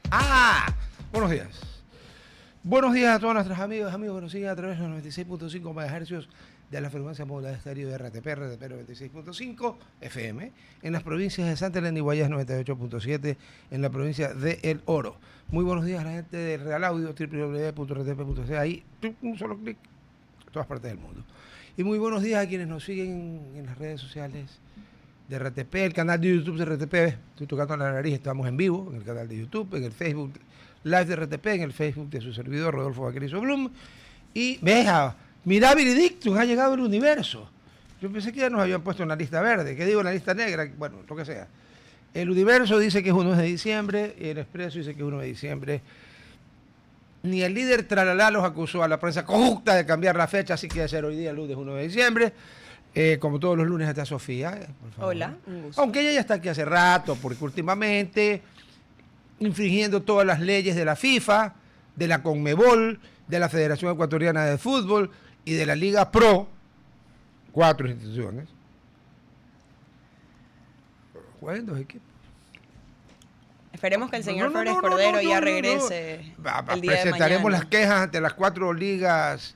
Ah, buenos días. Buenos días a todos nuestros amigos que nos siguen a través de los 96.5 MHz de la frecuencia modulada de estéreo de RTP 96.5 FM, en las provincias de Santa Elena y Guayas 98.7, en la provincia de El Oro. Muy buenos días a la gente de Real Audio, www.rtp.c, ahí, un solo clic, a todas partes del mundo. Y muy buenos días a quienes nos siguen en las redes sociales de RTP, el canal de YouTube de RTP. Estoy tocando la nariz, estamos en vivo en el canal de YouTube, en el Facebook Live de RTP, en el Facebook de su servidor Rodolfo Vaquerizo Blum. Y veja, mirá, Viridictum, ha llegado el universo. Yo pensé que ya nos habían puesto en la lista verde, ¿qué digo? En la lista negra, bueno, lo que sea. El universo dice que es 1 de diciembre, y el Expreso dice que es 1 de diciembre. Ni el líder Tralalá los acusó a la prensa corrupta de cambiar la fecha, así que debe ser hoy día, lunes 1 de diciembre. Como todos los lunes está Sofía, por favor. Hola, un gusto. Aunque ella ya está aquí hace rato, porque últimamente infringiendo todas las leyes de la FIFA, de la CONMEBOL, de la Federación Ecuatoriana de Fútbol y de la Liga Pro, 4 instituciones. Juegan 2 equipos. Esperemos que el señor Flores Cordero ya regrese el día de mañana. Presentaremos las quejas ante las 4 ligas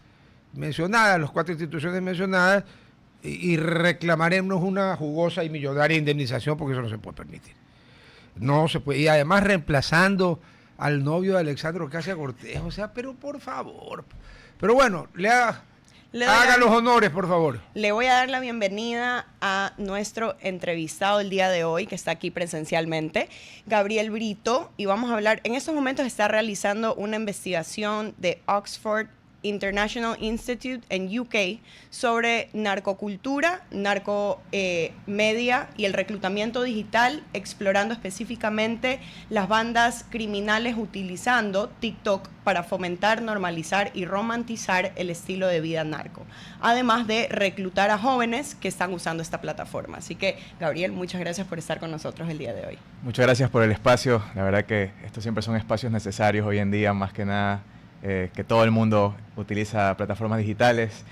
mencionadas, las 4 instituciones mencionadas, y reclamaremos una jugosa y millonaria indemnización, porque eso no se puede permitir. No se puede. Y además reemplazando al novio de Alexandro Ocasio Cortés, o sea, pero por favor. Pero bueno, haga los honores, por favor. Le voy a dar la bienvenida a nuestro entrevistado el día de hoy, que está aquí presencialmente, Gabriel Brito, y vamos a hablar, en estos momentos está realizando una investigación de Oxford International Institute en UK sobre narcocultura, narcomedia y el reclutamiento digital, explorando específicamente las bandas criminales utilizando TikTok para fomentar, normalizar y romantizar el estilo de vida narco, además de reclutar a jóvenes que están usando esta plataforma. Así que, Gabriel, muchas gracias por estar con nosotros el día de hoy. Muchas gracias por el espacio. La verdad que estos siempre son espacios necesarios hoy en día, más que nada. Que todo el mundo utiliza plataformas digitales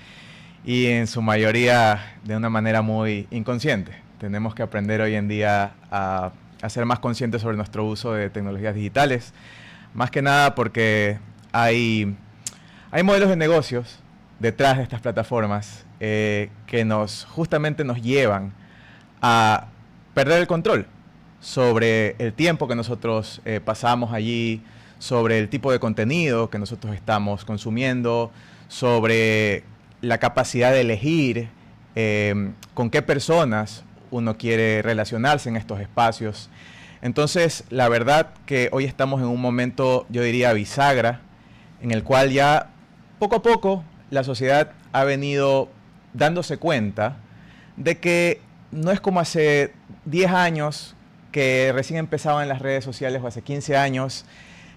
y en su mayoría de una manera muy inconsciente. Tenemos que aprender hoy en día a ser más conscientes sobre nuestro uso de tecnologías digitales, más que nada porque hay modelos de negocios detrás de estas plataformas que justamente nos llevan a perder el control sobre el tiempo que nosotros pasamos allí, sobre el tipo de contenido que nosotros estamos consumiendo, sobre la capacidad de elegir con qué personas uno quiere relacionarse en estos espacios. Entonces, la verdad que hoy estamos en un momento, yo diría, bisagra, en el cual ya poco a poco la sociedad ha venido dándose cuenta de que no es como hace 10 años que recién empezaban las redes sociales, o hace 15 años,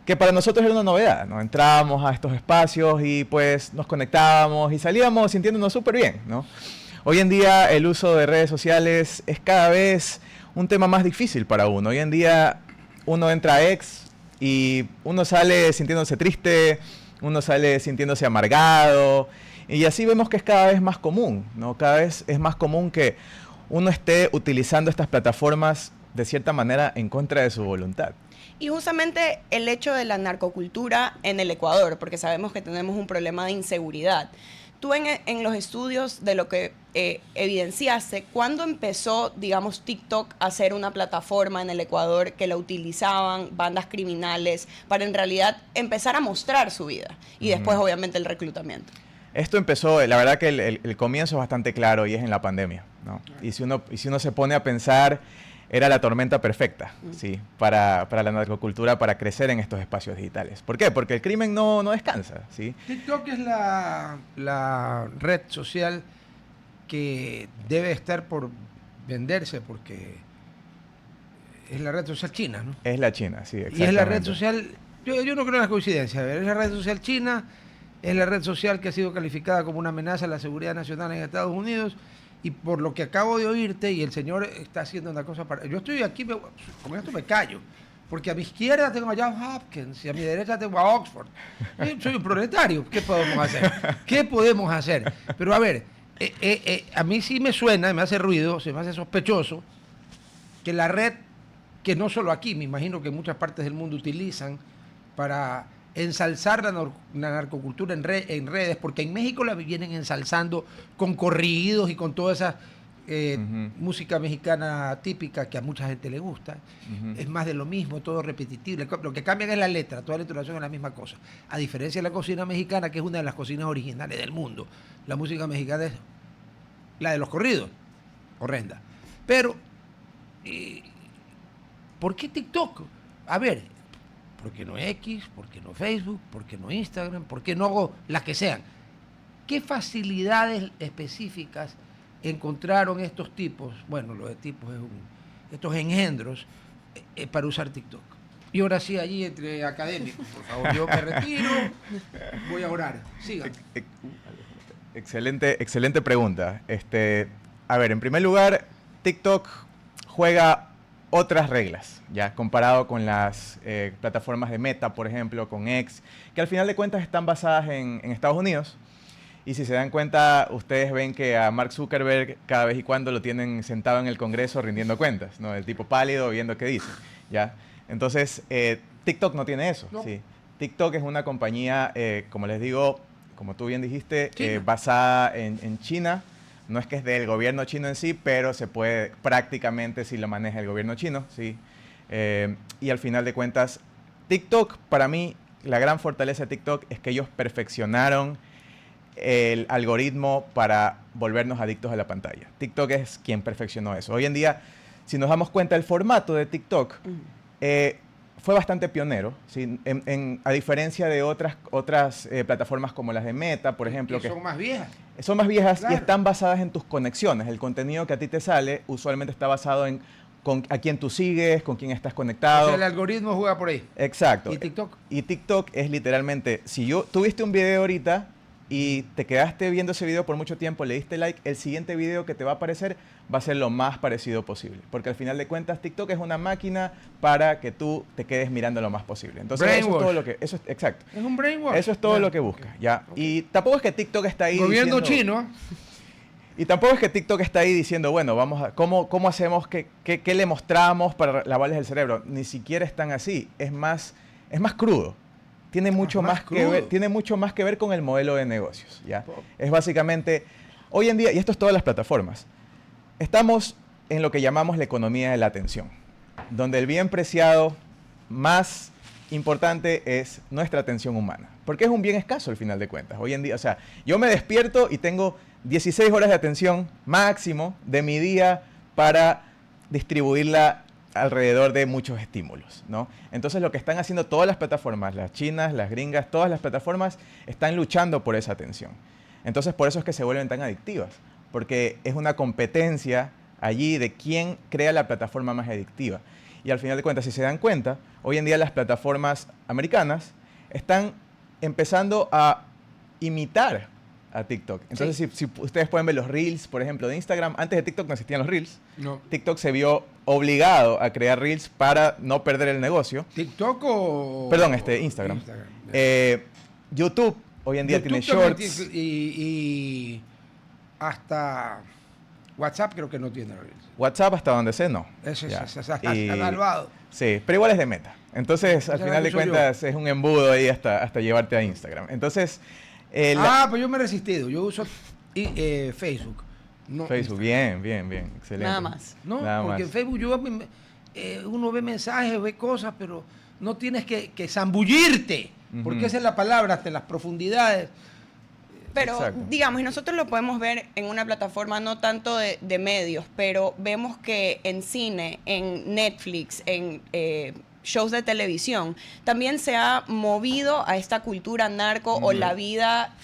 que para nosotros era una novedad, ¿no? Entrábamos a estos espacios y pues nos conectábamos y salíamos sintiéndonos súper bien, ¿no? Hoy en día el uso de redes sociales es cada vez un tema más difícil para uno. Hoy en día uno entra a X y uno sale sintiéndose triste, uno sale sintiéndose amargado, y así vemos que es cada vez más común, ¿no? Cada vez es más común que uno esté utilizando estas plataformas de cierta manera en contra de su voluntad. Y justamente el hecho de la narcocultura en el Ecuador, porque sabemos que tenemos un problema de inseguridad. Tú en los estudios de lo que evidenciaste, ¿cuándo empezó, digamos, TikTok a ser una plataforma en el Ecuador que la utilizaban bandas criminales para en realidad empezar a mostrar su vida? Y después, obviamente, el reclutamiento. Esto empezó, la verdad que el comienzo es bastante claro y es en la pandemia, ¿no? Y si uno se pone a pensar, era la tormenta perfecta, ¿sí? para la narcocultura, para crecer en estos espacios digitales. ¿Por qué? Porque el crimen no descansa, ¿sí? TikTok es la red social que debe estar por venderse, porque es la red social china, ¿no? Es la China, sí, exactamente. Y es la red social, yo no creo en las coincidencias, a ver, es la red social china, es la red social que ha sido calificada como una amenaza a la seguridad nacional en Estados Unidos. Y por lo que acabo de oírte, y el señor está haciendo una cosa para... Yo estoy aquí, con esto me callo, porque a mi izquierda tengo a Johns Hopkins y a mi derecha tengo a Oxford. Soy un proletario, ¿qué podemos hacer? ¿Qué podemos hacer? Pero a ver, a mí sí me suena, me hace ruido, se me hace sospechoso, que la red que no solo aquí, me imagino que en muchas partes del mundo utilizan para ensalzar la narcocultura en redes, porque en México la vienen ensalzando con corridos y con toda esa música mexicana típica que a mucha gente le gusta. Es más de lo mismo, todo repetitivo. Lo que cambian es la letra, toda la entonación es la misma cosa. A diferencia de la cocina mexicana, que es una de las cocinas originales del mundo. La música mexicana es la de los corridos, horrenda. Pero, ¿por qué TikTok? A ver, ¿por qué no X? ¿Por qué no Facebook? ¿Por qué no Instagram? ¿Por qué no hago las que sean? ¿Qué facilidades específicas encontraron estos tipos? Bueno, los de tipos es estos engendros para usar TikTok. Y ahora sí, allí entre académicos, por favor, yo me retiro, voy a orar. Sigan. Excelente pregunta. A ver, en primer lugar, TikTok juega otras reglas, ya comparado con las plataformas de Meta, por ejemplo, con X, que al final de cuentas están basadas en Estados Unidos. Y si se dan cuenta, ustedes ven que a Mark Zuckerberg cada vez y cuando lo tienen sentado en el Congreso rindiendo cuentas, ¿no? El tipo pálido viendo qué dice, ¿ya? Entonces, TikTok no tiene eso, No. ¿sí? TikTok es una compañía, como les digo, como tú bien dijiste, China. basada en China. No es que es del gobierno chino en sí, pero se puede prácticamente si lo maneja el gobierno chino, ¿sí? Y al final de cuentas, TikTok, para mí, la gran fortaleza de TikTok es que ellos perfeccionaron el algoritmo para volvernos adictos a la pantalla. TikTok es quien perfeccionó eso. Hoy en día, si nos damos cuenta, el formato de TikTok fue bastante pionero, ¿sí? A diferencia de otras plataformas como las de Meta, por ejemplo. Que son más viejas. Son más viejas, Claro. Y están basadas en tus conexiones. El contenido que a ti te sale usualmente está basado en a quién tú sigues, con quién estás conectado. O sea, el algoritmo juega por ahí. Exacto. ¿Y TikTok? Y TikTok es literalmente, si tuviste un video ahorita y te quedaste viendo ese video por mucho tiempo, le diste like, el siguiente video que te va a aparecer va a ser lo más parecido posible. Porque al final de cuentas, TikTok es una máquina para que tú te quedes mirando lo más posible. Entonces, eso es todo lo que... Exacto. Es un brainwash. Eso es todo lo que busca, ¿ya? Okay. Y tampoco es que TikTok está ahí Gobierno diciendo... chino. Y tampoco es que TikTok está ahí diciendo, bueno, ¿cómo hacemos? ¿Qué le mostramos para lavarles el cerebro? Ni siquiera están así. Es más crudo. Tiene mucho más que ver con el modelo de negocios, ¿ya? Es básicamente, hoy en día, y esto es todas las plataformas, estamos en lo que llamamos la economía de la atención, donde el bien preciado más importante es nuestra atención humana, porque es un bien escaso al final de cuentas. Hoy en día, o sea, yo me despierto y tengo 16 horas de atención máximo de mi día para distribuirla alrededor de muchos estímulos, ¿no? Entonces lo que están haciendo todas las plataformas, las chinas, las gringas, todas las plataformas están luchando por esa atención. Entonces por eso es que se vuelven tan adictivas, porque es una competencia allí de quién crea la plataforma más adictiva. Y al final de cuentas, si se dan cuenta, hoy en día las plataformas americanas están empezando a imitar a TikTok. Entonces, sí. si ustedes pueden ver los Reels, por ejemplo, de Instagram, antes de TikTok no existían los Reels. No. TikTok se vio obligado a crear Reels para no perder el negocio. ¿TikTok o...? Perdón, Instagram. YouTube hoy en día YouTube tiene Shorts. Y hasta WhatsApp creo que no tiene Reels. WhatsApp, hasta donde sé, no. Eso Ya. es malvado. Sí, pero igual es de Meta. Entonces, al Esa final la de uso cuentas, es un embudo ahí hasta llevarte a Instagram. Entonces, pues yo me he resistido. Yo uso Facebook. No Facebook, Instagram. bien, excelente. Nada más. No, Nada porque en más. Facebook uno ve mensajes, ve cosas, pero no tienes que zambullirte, porque esa es la palabra, hasta en las profundidades. Pero, Exacto. digamos, y nosotros lo podemos ver en una plataforma no tanto de medios, pero vemos que en cine, en Netflix, en shows de televisión, también se ha movido a esta cultura narco o la vida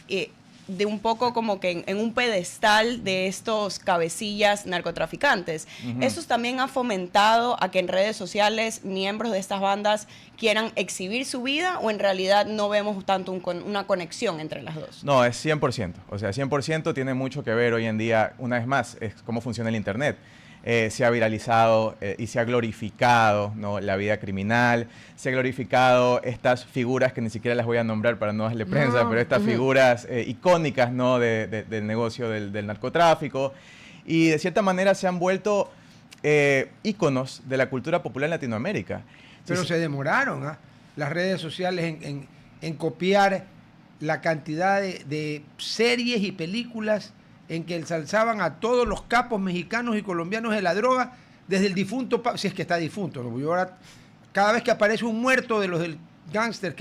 de un poco como que en un pedestal de estos cabecillas narcotraficantes. Eso también ha fomentado a que en redes sociales miembros de estas bandas quieran exhibir su vida, o en realidad no vemos tanto una conexión entre las dos. No, es 100%. O sea, 100% tiene mucho que ver hoy en día, una vez más, es cómo funciona el Internet. Se ha viralizado y se ha glorificado, ¿no?, la vida criminal, se ha glorificado estas figuras que ni siquiera las voy a nombrar para no darle prensa, pero estas figuras icónicas, ¿no?, del negocio del narcotráfico, y de cierta manera se han vuelto íconos de la cultura popular en Latinoamérica. Pero se demoraron, ¿ah? Las redes sociales en copiar la cantidad de series y películas en que ensalzaban a todos los capos mexicanos y colombianos de la droga, desde el difunto, si es que está difunto, ¿no? Yo ahora, cada vez que aparece un muerto de los del gángster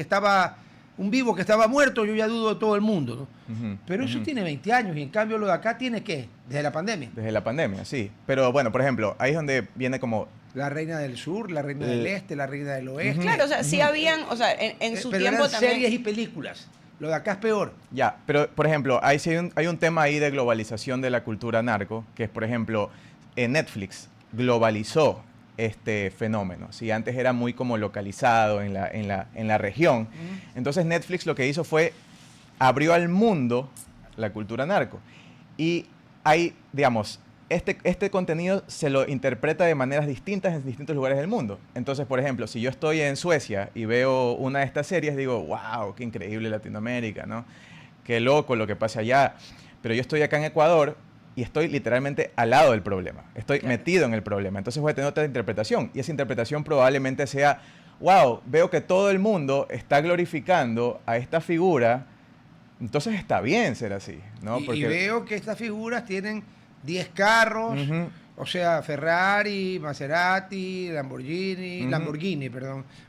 un vivo que estaba muerto, yo ya dudo de todo el mundo, ¿no? Pero eso tiene 20 años y en cambio lo de acá tiene ¿qué? Desde la pandemia. Desde la pandemia, sí. Pero bueno, por ejemplo, ahí es donde viene como... La reina del sur, la reina del este, la reina del oeste. Claro, o sea, sí habían, o sea, en su pero tiempo eran también. series y películas. Lo de acá es peor. Ya, pero por ejemplo, ahí sí hay un tema ahí de globalización de la cultura narco, que es, por ejemplo, Netflix globalizó este fenómeno. ¿Sí? Antes era muy como localizado en la región. Entonces Netflix lo que hizo fue abrió al mundo la cultura narco. Y hay, digamos, este contenido se lo interpreta de maneras distintas en distintos lugares del mundo. Entonces, por ejemplo, si yo estoy en Suecia y veo una de estas series, digo, wow, qué increíble Latinoamérica, ¿no? Qué loco lo que pasa allá. Pero yo estoy acá en Ecuador y estoy literalmente al lado del problema. Estoy metido en el problema. Entonces voy a tener otra interpretación. Y esa interpretación probablemente sea, wow, veo que todo el mundo está glorificando a esta figura, entonces está bien ser así, ¿no? Y veo que estas figuras tienen 10 carros, o sea, Ferrari, Maserati, Lamborghini,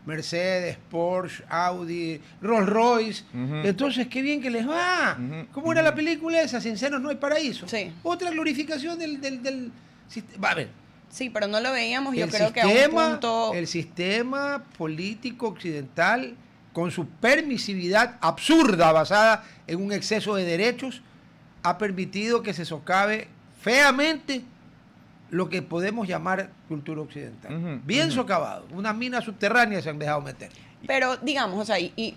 Mercedes, Porsche, Audi, Rolls Royce. Entonces, qué bien que les va. ¿Cómo era la película esa? Sin senos no hay paraíso. Sí. Otra glorificación del sistema. Va a ver. Sí, pero no lo veíamos, yo creo que a un punto... El sistema político occidental, con su permisividad absurda basada en un exceso de derechos, ha permitido que se socave feamente lo que podemos llamar cultura occidental. Bien socavado. Unas minas subterráneas se han dejado meter. Pero digamos, o sea, y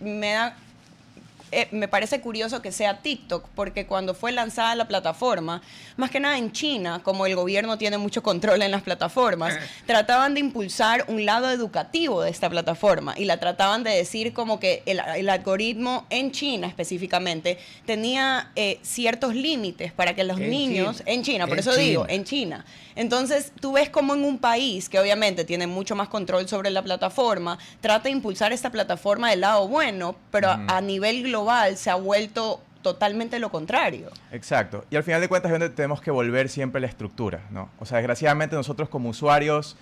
me parece curioso que sea TikTok, porque cuando fue lanzada la plataforma, más que nada en China, como el gobierno tiene mucho control en las plataformas, trataban de impulsar un lado educativo de esta plataforma y la trataban de decir como que el algoritmo en China específicamente tenía ciertos límites para que los niños... En China, por eso digo, en China. Entonces, tú ves como en un país que obviamente tiene mucho más control sobre la plataforma, trata de impulsar esta plataforma del lado bueno, pero a nivel global se ha vuelto totalmente lo contrario. Exacto. Y al final de cuentas es donde tenemos que volver siempre a la estructura, ¿no? O sea, desgraciadamente nosotros como usuarios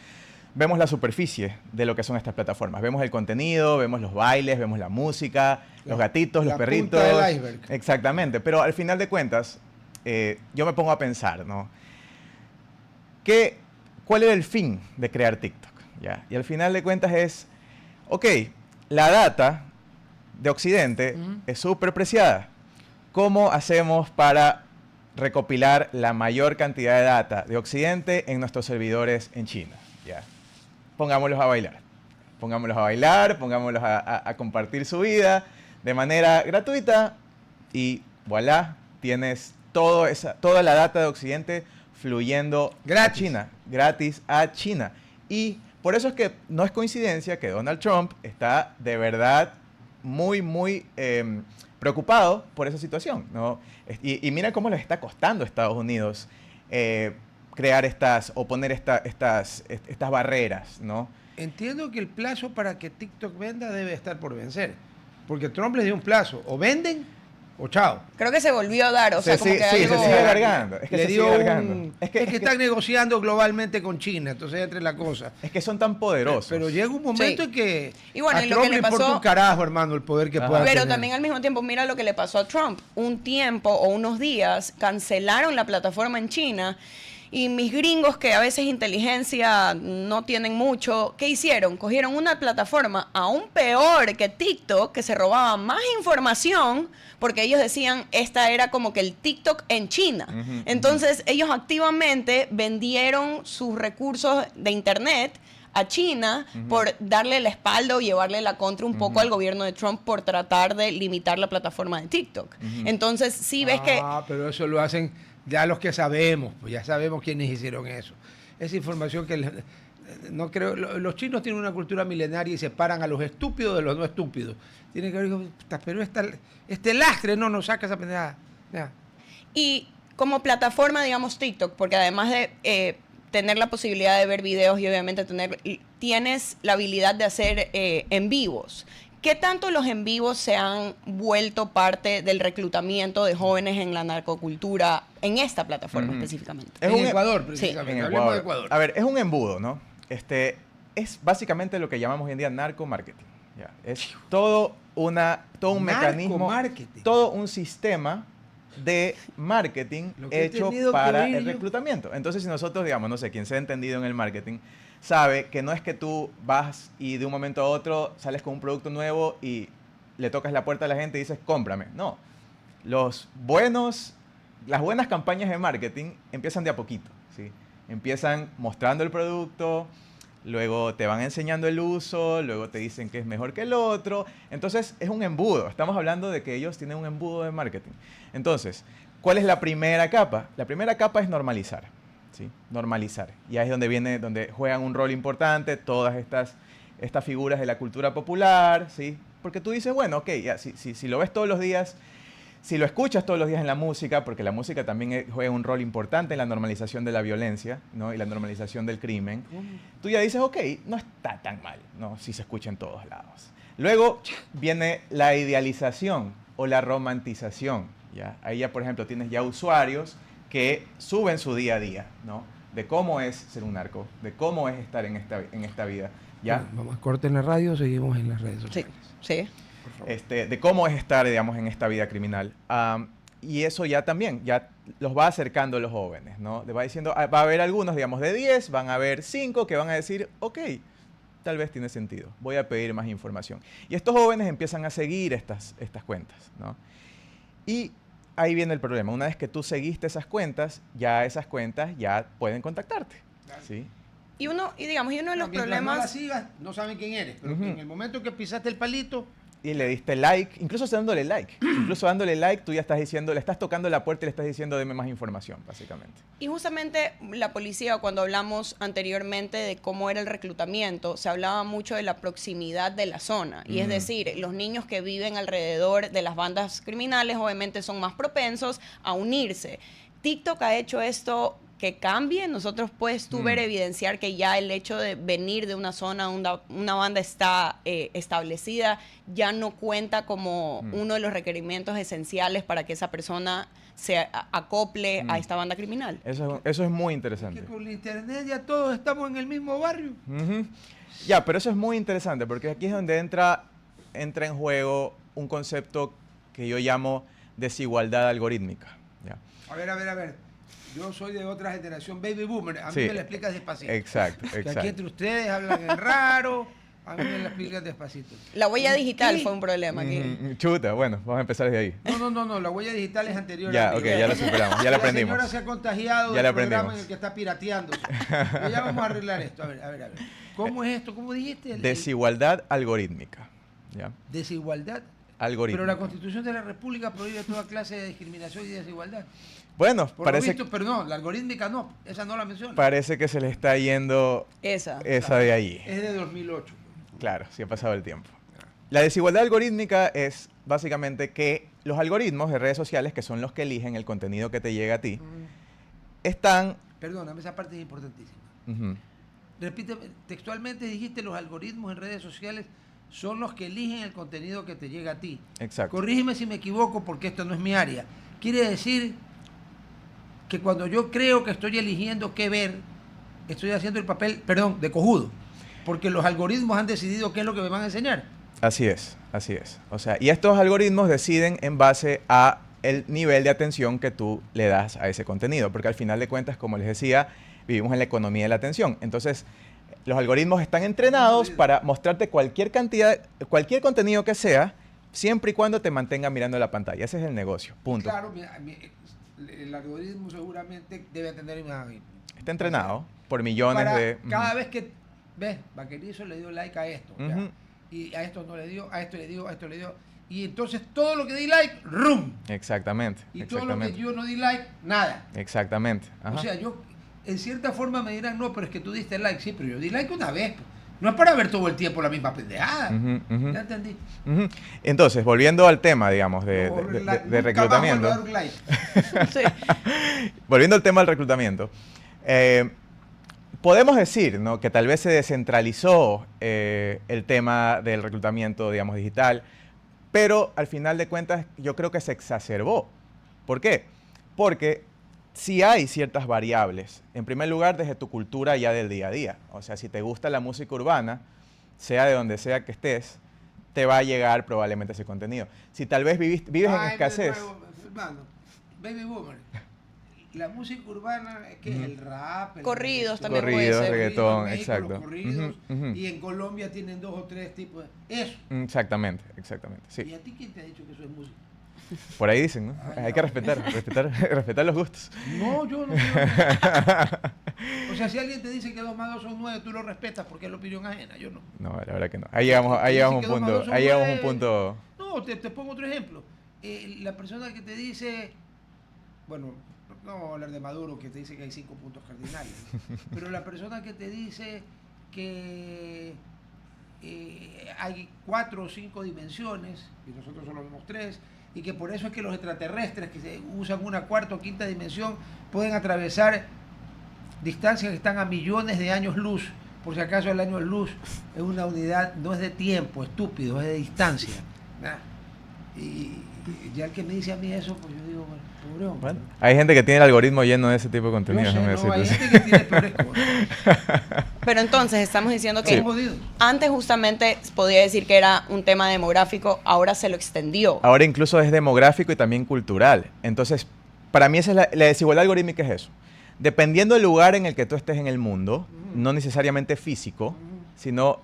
vemos la superficie de lo que son estas plataformas. Vemos el contenido, vemos los bailes, vemos la música, los gatitos, los perritos. Punta del iceberg. Exactamente. Pero al final de cuentas, yo me pongo a pensar, ¿no? ¿Cuál era el fin de crear TikTok? ¿Ya? Y al final de cuentas es, ok, la data de Occidente es súper preciada. ¿Cómo hacemos para recopilar la mayor cantidad de data de Occidente en nuestros servidores en China? ¿Ya? Pongámoslos a bailar. Pongámoslos a bailar, pongámoslos a compartir su vida de manera gratuita y voilà, tienes toda la data de Occidente fluyendo a China, gratis a China. Y por eso es que no es coincidencia que Donald Trump está de verdad muy, muy preocupado por esa situación, ¿no? Y mira cómo les está costando a Estados Unidos crear poner estas barreras, ¿no? Entiendo que el plazo para que TikTok venda debe estar por vencer, porque Trump les dio un plazo, o venden o chao. Creo que se volvió a dar, o sea, como que se algo... sigue alargando. Es que le se dio sigue alargando. Es que están negociando globalmente con China, entonces entre la cosa. Es que son tan poderosos. Pero llega un momento en que y bueno, a y lo Trump que le le importa pasó... un carajo, hermano, el poder que pueda Pero tener. también al mismo tiempo, mira lo que le pasó a Trump. Un tiempo o unos días cancelaron la plataforma en China. Y mis gringos, que a veces inteligencia no tienen mucho, ¿qué hicieron? Cogieron una plataforma aún peor que TikTok, que se robaba más información, porque ellos decían, esta era como que el TikTok en China. Entonces, ellos activamente vendieron sus recursos de Internet a China por darle la espalda o llevarle la contra un poco al gobierno de Trump por tratar de limitar la plataforma de TikTok. Entonces, sí ves que... pero eso lo hacen ya los que sabemos, pues ya sabemos quiénes hicieron eso. Esa información que no creo, los chinos tienen una cultura milenaria y separan a los estúpidos de los no estúpidos. Tienen que ver, pero este lastre no saca esa pendejada. Ya. Y como plataforma, digamos, TikTok, porque además de tener la posibilidad de ver videos y obviamente tienes la habilidad de hacer en vivos. ¿Qué tanto los en vivos se han vuelto parte del reclutamiento de jóvenes en la narcocultura en esta plataforma específicamente? En Ecuador, precisamente. Sí, en Hablemos de Ecuador. A ver, es un embudo, ¿no? Es básicamente lo que llamamos hoy en día narco-marketing. ¿Ya? Es todo un mecanismo, todo un sistema de marketing hecho para el reclutamiento. Entonces, si nosotros, digamos, no sé, quien se ha entendido en el marketing, sabe que no es que tú vas y de un momento a otro sales con un producto nuevo y le tocas la puerta a la gente y dices, cómprame. No. Las buenas campañas de marketing empiezan de a poquito, ¿sí? Empiezan mostrando el producto, luego te van enseñando el uso, luego te dicen que es mejor que el otro. Entonces, es un embudo. Estamos hablando de que ellos tienen un embudo de marketing. Entonces, ¿cuál es la primera capa? La primera capa es normalizar. ¿Sí? Normalizar. Y ahí es donde juegan un rol importante todas estas figuras de la cultura popular, ¿sí? Porque tú dices, bueno, ok, ya, si lo ves todos los días, si lo escuchas todos los días en la música, porque la música también juega un rol importante en la normalización de la violencia, ¿no? Y la normalización del crimen, tú ya dices, ok, no está tan mal, ¿no? Si se escucha en todos lados. Luego viene la idealización o la romantización, ¿ya? Ahí ya, por ejemplo, tienes ya usuarios que suben su día a día, ¿no? De cómo es ser un narco, de cómo es estar en esta vida, ¿ya? Bueno, vamos a cortar en la radio, seguimos en las redes sociales. Sí. De cómo es estar, digamos, en esta vida criminal. Y eso ya también, ya los va acercando a los jóvenes, ¿no? Le va diciendo, va a haber algunos, digamos, de 10, van a haber 5 que van a decir, ok, tal vez tiene sentido, voy a pedir más información. Y estos jóvenes empiezan a seguir estas cuentas, ¿no? Y ahí viene el problema. Una vez que tú seguiste esas cuentas ya pueden contactarte, ¿sí? Y uno de los Mientras problemas... no la sigas, no saben quién eres. Pero en el momento que pisaste el palito... Y le diste like, incluso dándole like. Tú ya estás diciendo, le estás tocando la puerta y le estás diciendo, deme más información, básicamente. Y justamente la policía, cuando hablamos anteriormente de cómo era el reclutamiento, se hablaba mucho de la proximidad de la zona. Y es decir, los niños que viven alrededor de las bandas criminales obviamente son más propensos a unirse. TikTok ha hecho esto que cambie. Nosotros puedes tú ver evidenciar que ya el hecho de venir de una zona, una banda está establecida, ya no cuenta como uno de los requerimientos esenciales para que esa persona se acople a esta banda criminal. Eso es muy interesante. Que con la internet ya todos estamos en el mismo barrio. Ya, pero eso es muy interesante porque aquí es donde entra en juego un concepto que yo llamo desigualdad algorítmica. ¿Ya? A ver. Yo soy de otra generación, baby boomer. A mí me la explicas despacito. Exacto. Que aquí entre ustedes hablan en raro, a mí me la explicas despacito. La huella digital fue un problema aquí. Chuta, bueno, vamos a empezar desde ahí. No, la huella digital es anterior. Ya, ok, ya lo superamos, ya lo aprendimos. La señora se ha contagiado del programa en el que está pirateándose. Pero ya vamos a arreglar esto. A ver. ¿Cómo es esto? ¿Cómo dijiste? Desigualdad algorítmica. ¿Ya? Desigualdad algorítmica. Pero la Constitución de la República prohíbe toda clase de discriminación y desigualdad. Bueno, parece... pero no, la algorítmica no, esa no la menciona. Parece que se le está yendo esa de ahí. Es de 2008. Claro, sí ha pasado el tiempo. La desigualdad algorítmica es básicamente que los algoritmos de redes sociales, que son los que eligen el contenido que te llega a ti, están... Perdóname, esa parte es importantísima. Repíteme, textualmente dijiste los algoritmos en redes sociales son los que eligen el contenido que te llega a ti. Exacto. Corrígeme si me equivoco porque esto no es mi área. Quiere decir que cuando yo creo que estoy eligiendo qué ver, estoy haciendo el papel, de cojudo, porque los algoritmos han decidido qué es lo que me van a enseñar. Así es. O sea, y estos algoritmos deciden en base a el nivel de atención que tú le das a ese contenido, porque al final de cuentas, como les decía, vivimos en la economía de la atención. Entonces, los algoritmos están entrenados para mostrarte cualquier contenido que sea, siempre y cuando te mantenga mirando la pantalla. Ese es el negocio, punto. Claro, el algoritmo seguramente debe tener una... Está entrenado por millones de... Cada vez que, Vaquerizo le dio like a esto, y a esto no le dio, a esto le dio, y entonces todo lo que di like, ¡rum! Exactamente. Y todo lo que yo no di like, nada. Exactamente. O sea, yo, en cierta forma me dirán, no, pero es que tú diste like, sí, pero yo di like una vez. No es para ver todo el tiempo la misma pendejada. Ya entendí. Entonces, volviendo al tema, digamos, de reclutamiento. Sí. Volviendo al tema del reclutamiento. podemos decir, ¿no?, que tal vez se descentralizó el tema del reclutamiento, digamos, digital, pero al final de cuentas yo creo que se exacerbó. ¿Por qué? Porque sí hay ciertas variables. En primer lugar, desde tu cultura ya del día a día. O sea, si te gusta la música urbana, sea de donde sea que estés, te va a llegar probablemente ese contenido. Si tal vez vives en escasez... Hermano, baby boomer. La música urbana es que el rap, el corridos reggaetón, también puede ser. reggaetón, en México, exacto. Los corridos, y en Colombia tienen 2 o 3 tipos de... Eso. Exactamente, sí. ¿Y a ti quién te ha dicho que eso es música? Por ahí dicen, ¿no? Ay, Hay que no. respetar los gustos. No, yo no. O sea, si alguien te dice que 2 más 2 son 9, tú lo respetas porque es la opinión ajena. Yo no. No, la verdad que no. Ahí llegamos a un punto. Ahí llegamos a un punto. No, te pongo otro ejemplo. La persona que te dice, bueno, no vamos a hablar de Maduro, que te dice que hay 5 puntos cardinales, pero la persona que te dice que hay 4 o 5 dimensiones, y nosotros solo vemos 3, y que por eso es que los extraterrestres que se usan una 4ª o 5ª dimensión pueden atravesar distancias que están a millones de años luz. Por si acaso el año luz es una unidad, no es de tiempo, estúpido, es de distancia. ¿Nah? Y ya el que me dice a mí eso, pues yo digo, bueno, pobre hombre. Bueno, hay gente que tiene el algoritmo lleno de ese tipo de contenido. Yo sé, déjame no, hay decirte. gente que tiene peores cosas. Pero entonces estamos diciendo que Son jodidos. antes justamente podía decir que era un tema demográfico, ahora se lo extendió. Ahora incluso es demográfico y también cultural. Entonces, para mí esa es la desigualdad algorítmica, es eso. Dependiendo del lugar en el que tú estés en el mundo, no necesariamente físico, sino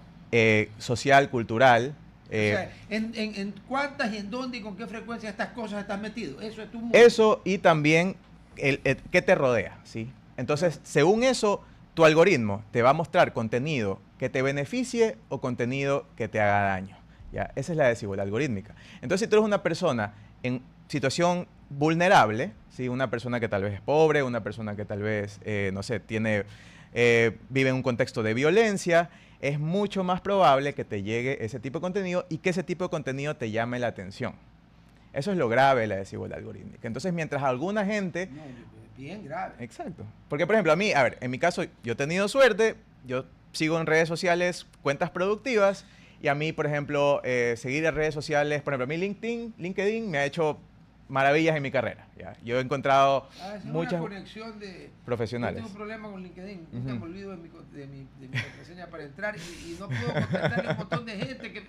social, cultural. O sea, en cuántas y en dónde y con qué frecuencia estas cosas estás metido. Eso es tu mundo. Eso y también qué te rodea, ¿sí? Entonces, según eso, tu algoritmo te va a mostrar contenido que te beneficie o contenido que te haga daño. ¿Ya? Esa es la desigualdad algorítmica. Entonces, si tú eres una persona en situación vulnerable, ¿sí? Una persona que tal vez es pobre, una persona que tal vez, no sé, vive en un contexto de violencia, es mucho más probable que te llegue ese tipo de contenido y que ese tipo de contenido te llame la atención. Eso es lo grave de la desigualdad algorítmica. Entonces, mientras alguna gente... No, bien grave. Exacto. Porque, por ejemplo, a mí, a ver, en mi caso, yo he tenido suerte, yo sigo en redes sociales cuentas productivas y a mí, por ejemplo, seguir en redes sociales, por ejemplo, a mí LinkedIn me ha hecho maravillas en mi carrera. ¿Ya? Yo he encontrado muchas una conexión de profesionales. Yo tengo un problema con LinkedIn. Nunca me olvido de mi contraseña para entrar y no puedo contactarle a un montón de gente que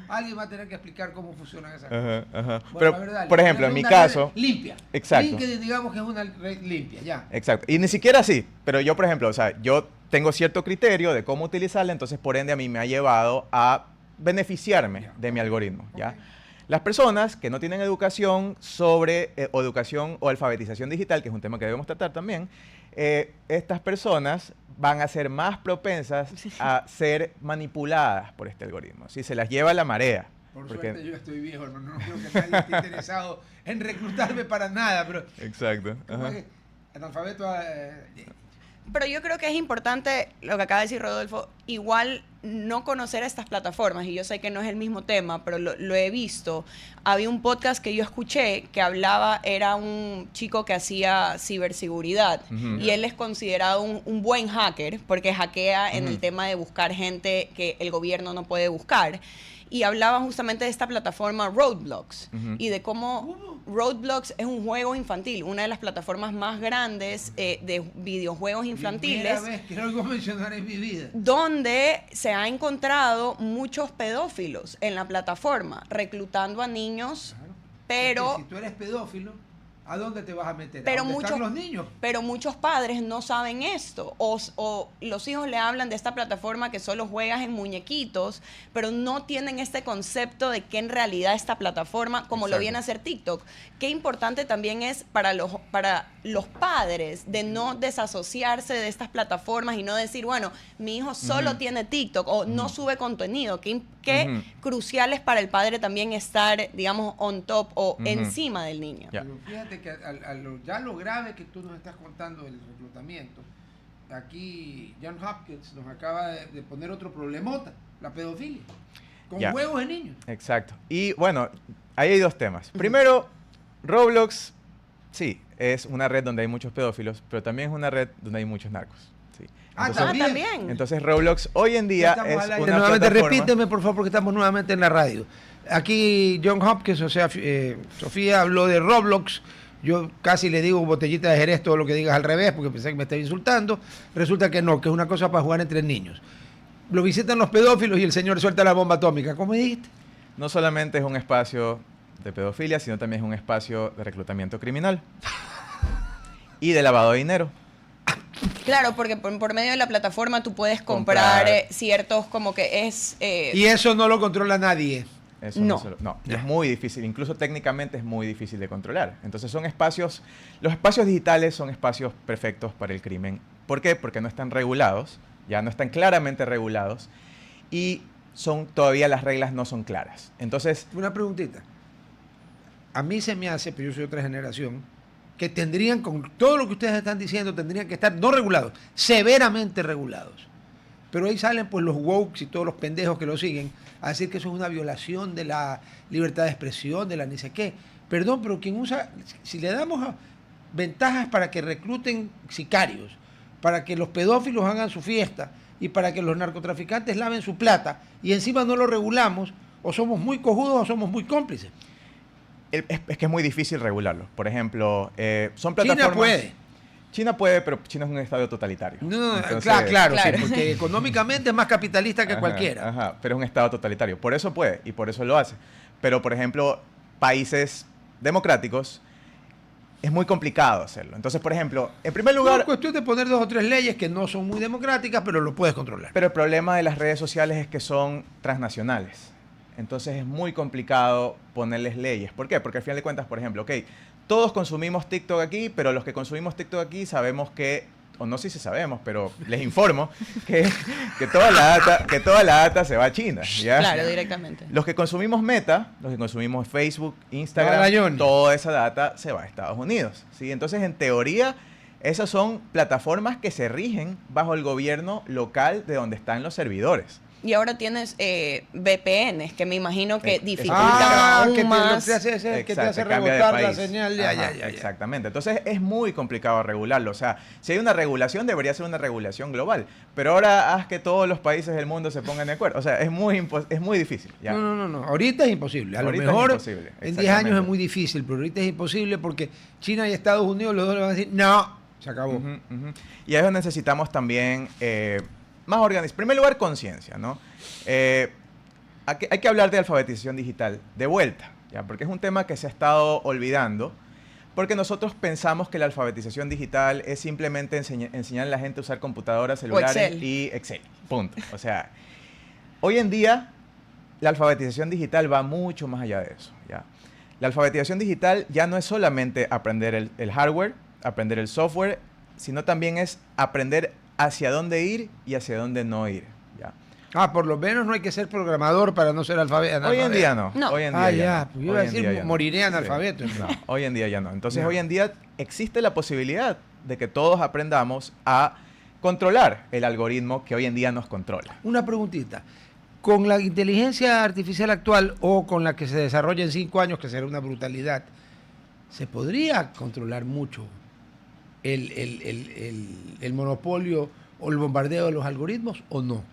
alguien va a tener que explicar cómo funcionan esas cosas. Bueno, Pero, la verdad, por ejemplo, en mi caso... limpia. Exacto. LinkedIn, digamos que es una red limpia, ya. Exacto. Y ni siquiera así. Pero yo, por ejemplo, o sea, yo tengo cierto criterio de cómo utilizarla, entonces, por ende, a mí me ha llevado a beneficiarme de mi algoritmo, ¿ya? Okay. Las personas que no tienen educación sobre, o educación o alfabetización digital, que es un tema que debemos tratar también, estas personas van a ser más propensas a ser manipuladas por este algoritmo. ¿Sí? Se las lleva la marea. Por suerte yo ya estoy viejo, hermano. No creo que nadie esté interesado en reclutarme para nada, pero... Exacto. ¿Cómo es? Analfabeto... Pero yo creo que es importante lo que acaba de decir Rodolfo, igual no conocer estas plataformas, y yo sé que no es el mismo tema, pero lo he visto. Había un podcast que yo escuché que hablaba, era un chico que hacía ciberseguridad, y él es considerado un buen hacker, porque hackea en el tema de buscar gente que el gobierno no puede buscar. Y hablaba justamente de esta plataforma Roblox y de cómo Roblox es un juego infantil, una de las plataformas más grandes de videojuegos infantiles. Primera vez que lo oigo mencionar en mi vida. Donde se ha encontrado muchos pedófilos en la plataforma, reclutando a niños, Claro. pero... Porque si tú eres pedófilo, ¿a dónde te vas a meter? Pero ¿A dónde están los niños? Pero muchos padres no saben esto. O los hijos le hablan de esta plataforma que solo juegas en muñequitos, pero no tienen este concepto de que en realidad esta plataforma, como lo viene a hacer TikTok, qué importante también es para los padres de no desasociarse de estas plataformas y no decir, bueno, mi hijo solo tiene TikTok o no sube contenido. Qué crucial es para el padre también estar, digamos, on top o encima del niño. Ya. Pero fíjate que ya lo grave que tú nos estás contando del reclutamiento, aquí John Hopkins nos acaba de poner otro problemota, la pedofilia, con juegos de niños. Exacto. Y bueno, ahí hay dos temas. Primero, Roblox, sí, es una red donde hay muchos pedófilos, pero también es una red donde hay muchos narcos. ¿Sí? También. Entonces Roblox hoy en día es una nuevamente, plataforma... repíteme, por favor, porque estamos nuevamente en la radio. Aquí John Hopkins, o sea, Sofía habló de Roblox. Yo casi le digo botellita de Jerez todo lo que digas al revés, porque pensé que me estaba insultando. Resulta que no, que es una cosa para jugar entre niños. Lo visitan los pedófilos y el señor suelta la bomba atómica. ¿Cómo dijiste? No solamente es un espacio de pedofilia, sino también es un espacio de reclutamiento criminal y de lavado de dinero. Claro, porque por medio de la plataforma tú puedes comprar ciertos como que es... Y eso no lo controla nadie. Eso no. No, es muy difícil, incluso técnicamente es muy difícil de controlar. Entonces son espacios, los espacios digitales son espacios perfectos para el crimen. ¿Por qué? Porque no están regulados, ya no están claramente regulados y todavía las reglas no son claras. Entonces... Una preguntita. A mí se me hace, pero yo soy otra generación, que tendrían, con todo lo que ustedes están diciendo, tendrían que estar no regulados, severamente regulados. Pero ahí salen pues los wokes y todos los pendejos que lo siguen a decir que eso es una violación de la libertad de expresión, de la ni sé qué. Perdón, pero quien usa, si le damos ventajas para que recluten sicarios, para que los pedófilos hagan su fiesta y para que los narcotraficantes laven su plata y encima no lo regulamos, o somos muy cojudos o somos muy cómplices. Es que es muy difícil regularlo. Por ejemplo, son plataformas... China puede. China puede, pero China es un estado totalitario. No, Entonces, claro, sí, porque económicamente es más capitalista que cualquiera. Ajá, pero es un estado totalitario. Por eso puede y por eso lo hace. Pero, por ejemplo, países democráticos es muy complicado hacerlo. Entonces, por ejemplo, en primer lugar... Es cuestión de poner 2 o 3 leyes que no son muy democráticas, pero lo puedes controlar. Pero el problema de las redes sociales es que son transnacionales. Entonces es muy complicado ponerles leyes. ¿Por qué? Porque al final de cuentas, por ejemplo, todos consumimos TikTok aquí, pero los que consumimos TikTok aquí sabemos que, o no sé si sabemos, pero les informo que toda la data se va a China. ¿ya? Claro, directamente. Los que consumimos Meta, los que consumimos Facebook, Instagram, toda esa data se va a Estados Unidos. ¿sí? Entonces, en teoría, esas son plataformas que se rigen bajo el gobierno local de donde están los servidores. Y ahora tienes VPNs, que me imagino que dificultan aún más. Que te hace rebotar la señal. Ya. Exactamente. Entonces es muy complicado regularlo. O sea, si hay una regulación, debería ser una regulación global. Pero ahora haz que todos los países del mundo se pongan de acuerdo. O sea, es muy difícil. ¿ya? No. Ahorita es imposible. A lo mejor en 10 años es muy difícil, pero ahorita es imposible porque China y Estados Unidos los dos le van a decir, no, se acabó. Y a eso necesitamos también... más organización. En primer lugar, conciencia, ¿no? Hay que hablar de alfabetización digital de vuelta, ¿ya? Porque es un tema que se ha estado olvidando, porque nosotros pensamos que la alfabetización digital es simplemente enseñar a la gente a usar computadoras, celulares y Excel, punto. O sea, hoy en día la alfabetización digital va mucho más allá de eso, ¿ya? La alfabetización digital ya no es solamente aprender el hardware, aprender el software, sino también es aprender hacia dónde ir y hacia dónde no ir. ¿ya? Por lo menos no hay que ser programador para no ser analfabeto. Hoy en día no. Hoy en día ya. Pues yo iba a decir, moriré analfabeto. Sí. No, hoy en día ya no. Entonces, hoy en día existe la posibilidad de que todos aprendamos a controlar el algoritmo que hoy en día nos controla. Una preguntita. Con la inteligencia artificial actual o con la que se desarrolla en 5 años, que será una brutalidad, ¿se podría controlar mucho el monopolio o el bombardeo de los algoritmos o no?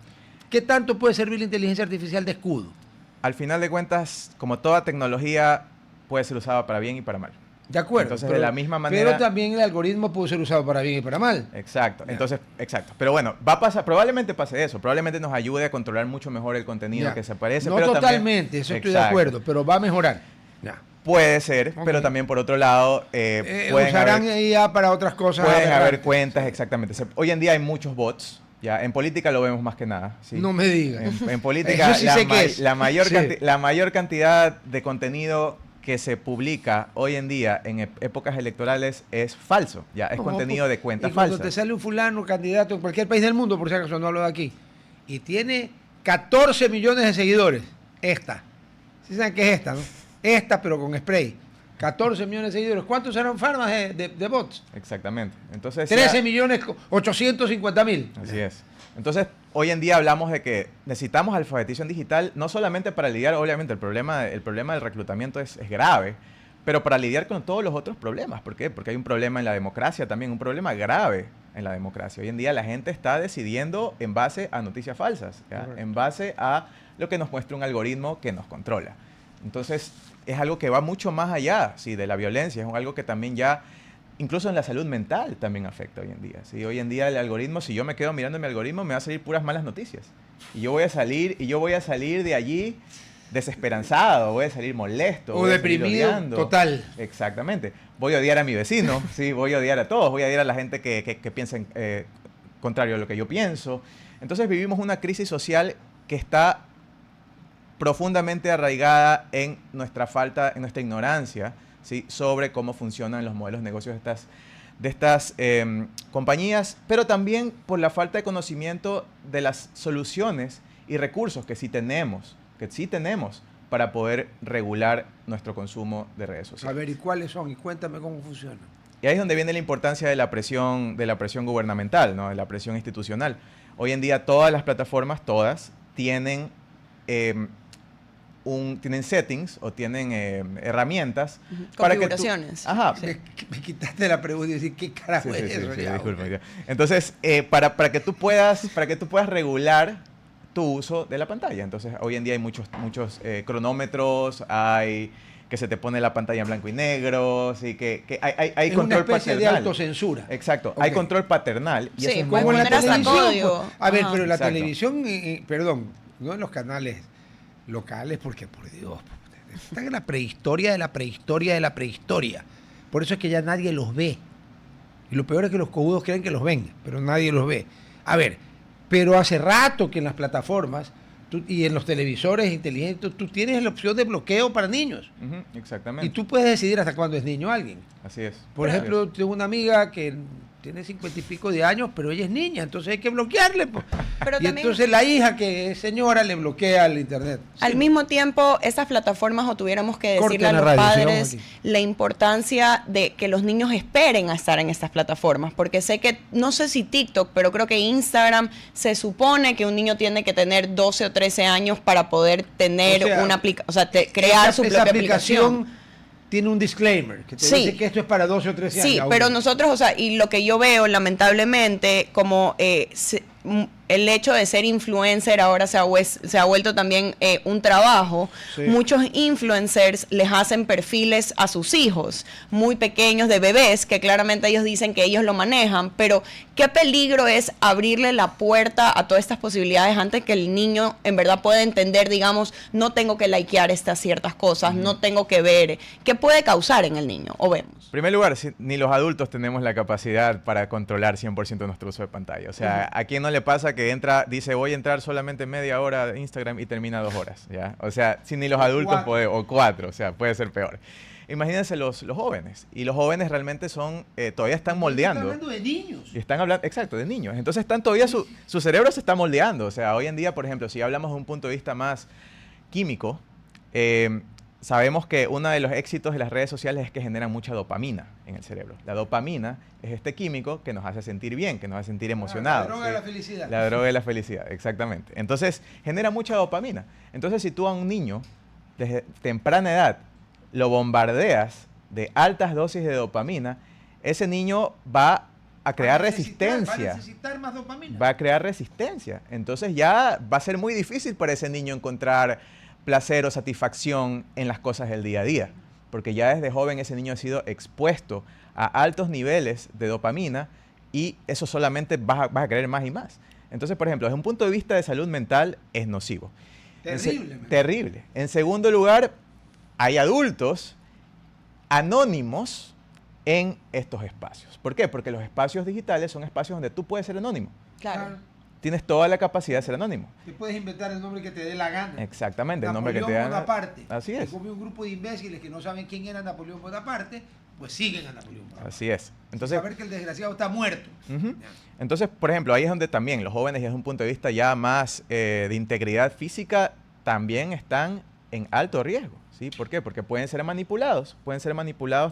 ¿Qué tanto puede servir la inteligencia artificial de escudo? Al final de cuentas, como toda tecnología, puede ser usada para bien y para mal. De acuerdo. Entonces, de la misma manera... Pero también el algoritmo puede ser usado para bien y para mal. Exacto. Entonces, exacto. Pero bueno, va a pasar, probablemente pase eso. Probablemente nos ayude a controlar mucho mejor el contenido que se aparece. No pero totalmente, también, eso estoy de acuerdo, pero va a mejorar. Puede ser, pero también por otro lado... usarán IA para otras cosas. Pueden haber cuentas, exactamente. Hoy en día hay muchos bots. Ya, en política lo vemos más que nada. ¿sí? No me digas. En política la mayor cantidad de contenido que se publica hoy en día en épocas electorales es falso. Ya, es contenido de cuentas falsas. Cuando te sale un fulano candidato en cualquier país del mundo, por si acaso no hablo de aquí, y tiene 14 millones de seguidores, ¿sí saben qué es esta, no? Esta, pero con spray. 14 millones de seguidores. ¿Cuántos eran farmas de bots? Exactamente. Entonces, 13.850.000. Así es. Entonces, hoy en día hablamos de que necesitamos alfabetización digital, no solamente para lidiar, obviamente, el problema del reclutamiento es grave, pero para lidiar con todos los otros problemas. ¿Por qué? Porque hay un problema en la democracia también, un problema grave en la democracia. Hoy en día la gente está decidiendo en base a noticias falsas, ¿ya? En base a lo que nos muestra un algoritmo que nos controla. Entonces, es algo que va mucho más allá, ¿sí?, de la violencia. Es algo que también ya, incluso en la salud mental, también afecta hoy en día. ¿Sí? Hoy en día el algoritmo, si yo me quedo mirando mi algoritmo, me va a salir puras malas noticias. Y yo voy a salir de allí desesperanzado, voy a salir molesto. O deprimido, total. Exactamente. Voy a odiar a mi vecino, ¿sí? Voy a odiar a todos, voy a odiar a la gente que piensa contrario a lo que yo pienso. Entonces vivimos una crisis social que está profundamente arraigada en nuestra ignorancia, ¿sí?, sobre cómo funcionan los modelos de negocios de estas compañías, pero también por la falta de conocimiento de las soluciones y recursos que sí tenemos para poder regular nuestro consumo de redes sociales. A ver, ¿y cuáles son? Y cuéntame cómo funcionan. Y ahí es donde viene la importancia de la presión gubernamental, ¿no?, de la presión institucional. Hoy en día todas las plataformas, tienen tienen settings o tienen herramientas para que tú... Configuraciones. Ajá. Sí. Me quitaste la pregunta y decir, ¿qué carajo es eso? Sí, Ya, disculpa. hombre. Entonces, para que tú puedas regular tu uso de la pantalla. Entonces, hoy en día hay muchos cronómetros, hay que se te pone la pantalla en blanco y negro, sí, que hay Es control una especie paternal. de autocensura. Exacto, Ok. hay control paternal. Y Sí, eso es puedes muy Como en la poner hasta televisión. código. Pues. A ver, Ajá. pero la Exacto. televisión, perdón, no en los canales locales, porque por Dios, están en la prehistoria de la prehistoria de la prehistoria. Por eso es que ya nadie los ve. Y lo peor es que los cojudos creen que los ven, pero nadie los ve. A ver, pero hace rato que en las plataformas y en los televisores inteligentes tú tienes la opción de bloqueo para niños. Ujú, exactamente. Y tú puedes decidir hasta cuándo es niño alguien. Así es. Por Así ejemplo, es. tengo una amiga que tiene 50 y pico de años, pero ella es niña, entonces hay que bloquearle. Pues. Pero Y también- entonces la hija, que es señora, le bloquea el internet. Al Sí. mismo tiempo, esas plataformas, o tuviéramos que Corten decirle a la los radio, padres sigamos aquí. la importancia de que los niños esperen a estar en estas plataformas, porque sé que, no sé si TikTok, pero creo que Instagram, se supone que un niño tiene que tener 12 o 13 años para poder tener O sea, una aplicación, o sea, crear su esa propia aplicación. tiene un disclaimer que te Sí. dice que esto es para 12 o 13 años. Sí, aún. pero nosotros, o sea, y lo que yo veo, lamentablemente, como el hecho de ser influencer ahora se ha vuelto también un trabajo. Sí. Muchos influencers les hacen perfiles a sus hijos, muy pequeños, de bebés, que claramente ellos dicen que ellos lo manejan, pero qué peligro es abrirle la puerta a todas estas posibilidades antes que el niño en verdad pueda entender, digamos, no tengo que likear estas ciertas cosas, no tengo que ver. ¿Qué puede causar en el niño? O vemos. En primer lugar, ni los adultos tenemos la capacidad para controlar 100% nuestro uso de pantalla. O sea, ¿a quién no le pasa que dice voy a entrar solamente media hora de Instagram y termina 2 horas? ¿Ya? O sea, si ni los adultos 4. o 4, o sea, puede ser peor. Imagínense los jóvenes. Y los jóvenes realmente todavía están moldeando. Estamos hablando de niños. Y están hablando, exacto, de niños. Entonces todavía su cerebro se está moldeando. O sea, hoy en día, por ejemplo, si hablamos de un punto de vista más químico, sabemos que uno de los éxitos de las redes sociales es que generan mucha dopamina en el cerebro. La dopamina es este químico que nos hace sentir bien, que nos hace sentir emocionados. La droga de la felicidad. La droga de la felicidad, exactamente. Entonces, genera mucha dopamina. Entonces, si tú a un niño, desde temprana edad, lo bombardeas de altas dosis de dopamina, ese niño va a crear resistencia. Va a necesitar más dopamina. Va a crear resistencia. Entonces ya va a ser muy difícil para ese niño encontrar placer o satisfacción en las cosas del día a día. Porque ya desde joven ese niño ha sido expuesto a altos niveles de dopamina y eso solamente vas a querer más y más. Entonces, por ejemplo, desde un punto de vista de salud mental es nocivo. Terrible. Terrible. En segundo lugar, hay adultos anónimos en estos espacios. ¿Por qué? Porque los espacios digitales son espacios donde tú puedes ser anónimo. Claro. Tienes toda la capacidad de ser anónimo. Te puedes inventar el nombre que te dé la gana. Exactamente, el nombre que te Napoleón da. Bonaparte. Así es. Y como un grupo de imbéciles que no saben quién era Napoleón Bonaparte, pues siguen a Napoleón Bonaparte. Así es. Entonces, saber que el desgraciado está muerto. Ujú. Entonces, por ejemplo, ahí es donde también los jóvenes, desde un punto de vista ya más de integridad física, también están en alto riesgo. ¿Sí? ¿Por qué? Porque pueden ser manipulados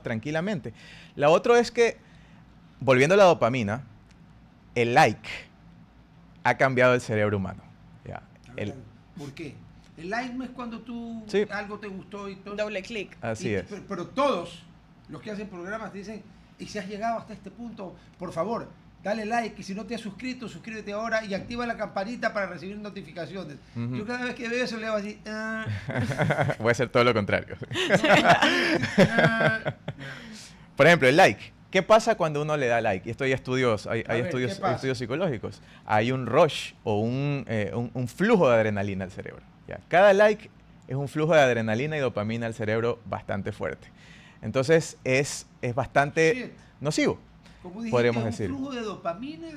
tranquilamente. La otra es que, volviendo a la dopamina, el like ha cambiado el cerebro humano. ¿Ya? ¿Por qué? El like no es cuando tú Sí. algo te gustó y todo. Doble clic. Así es. Pero todos los que hacen programas te dicen, y si has llegado hasta este punto, por favor, dale like y si no te has suscrito, suscríbete ahora y activa la campanita para recibir notificaciones. Yo cada vez que veo eso le hago así. Voy a hacer todo lo contrario. Por ejemplo, el like. ¿Qué pasa cuando uno le da like? Y esto hay estudios, hay estudios psicológicos. Hay un rush o un flujo de adrenalina al cerebro. ¿Ya? Cada like es un flujo de adrenalina y dopamina al cerebro bastante fuerte. Entonces es bastante nocivo, Como dijiste, podríamos decir. Un flujo de dopamina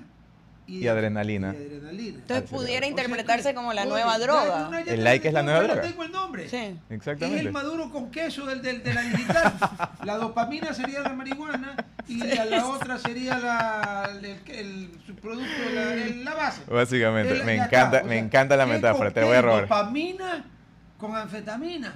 Y adrenalina. Entonces pudiera interpretarse O sea, como la nueva droga. El like es la nueva droga. Tengo el nombre. Sí. Exactamente. Es el maduro con queso de la digital. La dopamina sería la marihuana y la otra sería el subproducto, la base. Básicamente, me Ya encanta, está. O me sea, encanta la ¿qué metáfora, te cóctel voy a robar. Dopamina con anfetamina.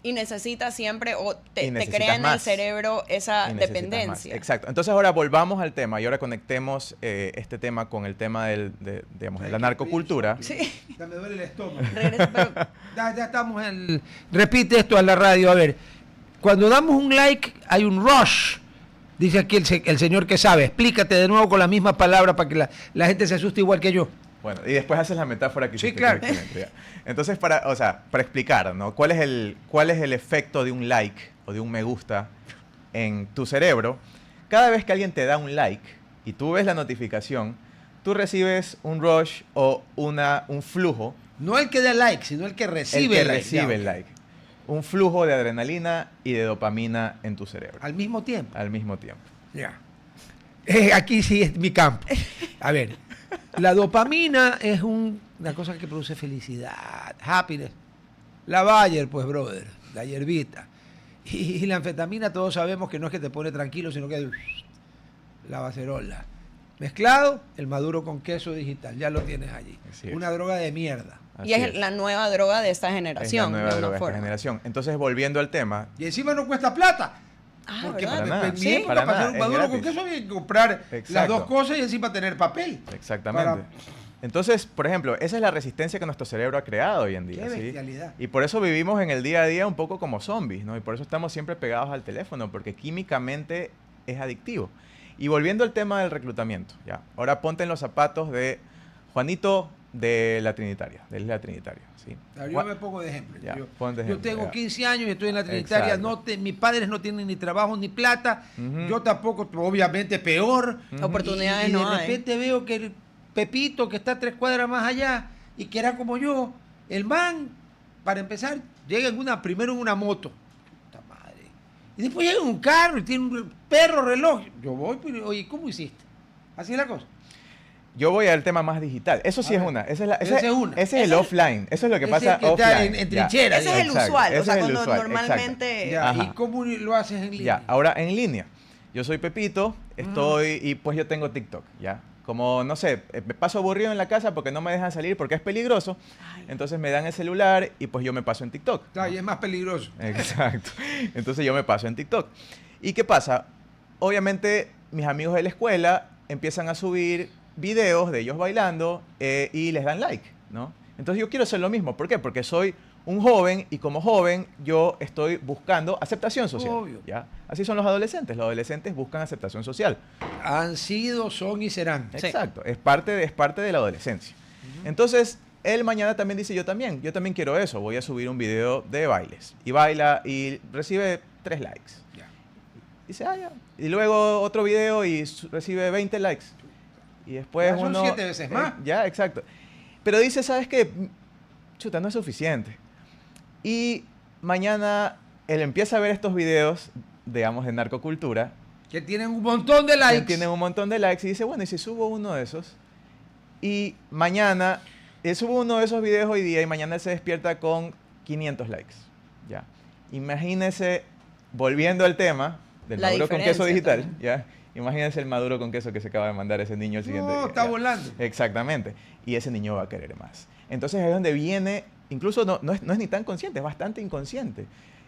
Y necesitas siempre, o te necesitas crea en el más. cerebro esa Y necesitas más. dependencia. Exacto. Entonces ahora volvamos al tema y ahora conectemos este tema con el tema digamos, de la narcocultura. Sí. Ya me duele el estómago. Regresa, pero Ya estamos en... Repite esto a la radio, a ver. Cuando damos un like hay un rush. Dice aquí el señor que sabe. Explícate de nuevo con la misma palabra para que la gente se asuste igual que yo. Bueno, y después haces la metáfora que Sí, hiciste claro. correctamente, ya. Entonces, para explicar, ¿no? ¿Cuál es el efecto de un like o de un me gusta en tu cerebro? Cada vez que alguien te da un like y tú ves la notificación, tú recibes un rush o un flujo. No el que da like, sino el que recibe el que like. recibe Ya, el ok. like. Un flujo de adrenalina y de dopamina en tu cerebro Al mismo tiempo. al mismo tiempo. Ya. Aquí sí es mi campo. A ver, la dopamina es una cosa que produce felicidad, happiness. La Bayer, pues, brother, la hierbita. Y la anfetamina todos sabemos que no es que te pone tranquilo, sino que la vacerola. Mezclado, el maduro con queso digital, ya lo tienes allí. Así es. Una droga de mierda. Así y es la nueva droga de esta Es la generación. nueva de una droga de esta forma. generación. Entonces, volviendo al tema, Y encima no cuesta plata. Ah, Porque ¿verdad? Para nada. en mi Sí, época, para para nada, hacer un es maduro con gratis. queso había que comprar las Exacto. dos cosas y encima tener papel. exactamente. Para- Entonces, por ejemplo, esa es la resistencia que nuestro cerebro ha creado hoy en día. Qué ¿sí? bestialidad. Y por eso vivimos en el día a día un poco como zombies, ¿no? Y por eso estamos siempre pegados al teléfono, porque químicamente es adictivo. Y volviendo al tema del reclutamiento, ¿ya? Ahora ponte en los zapatos de Juanito de la Trinitaria, de la Trinitaria, ¿sí? Yo me pongo de ejemplo. Ya, Yo, ponte yo ejemplo, tengo ya. 15 años y estoy en la Trinitaria. Exacto. Mis padres no tienen ni trabajo ni plata. Ujú. Yo tampoco, obviamente peor. Oportunidades y no de hay. repente veo que el Pepito, que está a 3 cuadras más allá y que era como yo, el man, para empezar, llega primero en una moto. Puta madre. Y después llega en un carro y tiene un perro reloj. Yo voy, pues, oye, ¿cómo hiciste? Así es la cosa. Yo voy al tema más digital. Eso sí A es ver, una. esa es una. Ese es el offline. Eso es lo que Ese pasa es que está offline. en ya. trinchera, Ese es el Exacto, usual. O ese sea, es el cuando usual, normalmente. Ya, Ajá. ¿y cómo lo haces en línea? Ya, ahora en línea. Yo soy Pepito, estoy y pues yo tengo TikTok, ¿ya? Como, no sé, me paso aburrido en la casa porque no me dejan salir porque es peligroso. Entonces me dan el celular y pues yo me paso en TikTok. Claro, y es más peligroso. Exacto. Entonces yo me paso en TikTok. ¿Y qué pasa? Obviamente mis amigos de la escuela empiezan a subir videos de ellos bailando y les dan like, ¿no? Entonces yo quiero hacer lo mismo. ¿Por qué? Porque soy un joven y como joven yo estoy buscando aceptación social. Obvio. ¿Ya? Así son los adolescentes. Los adolescentes buscan aceptación social. Han sido, son y serán. Sí. Exacto. Es parte de la adolescencia. Entonces, él mañana también dice, yo también quiero eso. Voy a subir un video de bailes. Y baila y recibe 3 likes. Ya. Dice, ya. Y luego otro video y recibe 20 likes. Y después Ya son uno... 7 veces más. Ya, exacto. Pero dice, ¿sabes qué? Chuta, no es suficiente. Y mañana él empieza a ver estos videos, digamos, de narcocultura. Que tienen un montón de likes. Que tienen un montón de likes y dice, bueno, ¿y si subo uno de esos? Y mañana, él sube uno de esos videos hoy día y mañana él se despierta con 500 likes. Ya. Imagínese, volviendo al tema del La maduro con queso diferencia digital, también. ¿ya? Imagínese el maduro con queso que se acaba de mandar ese niño el siguiente No, día, está ya. volando. Exactamente. Y ese niño va a querer más. Entonces ahí es donde viene, incluso no es ni tan consciente, es bastante inconsciente.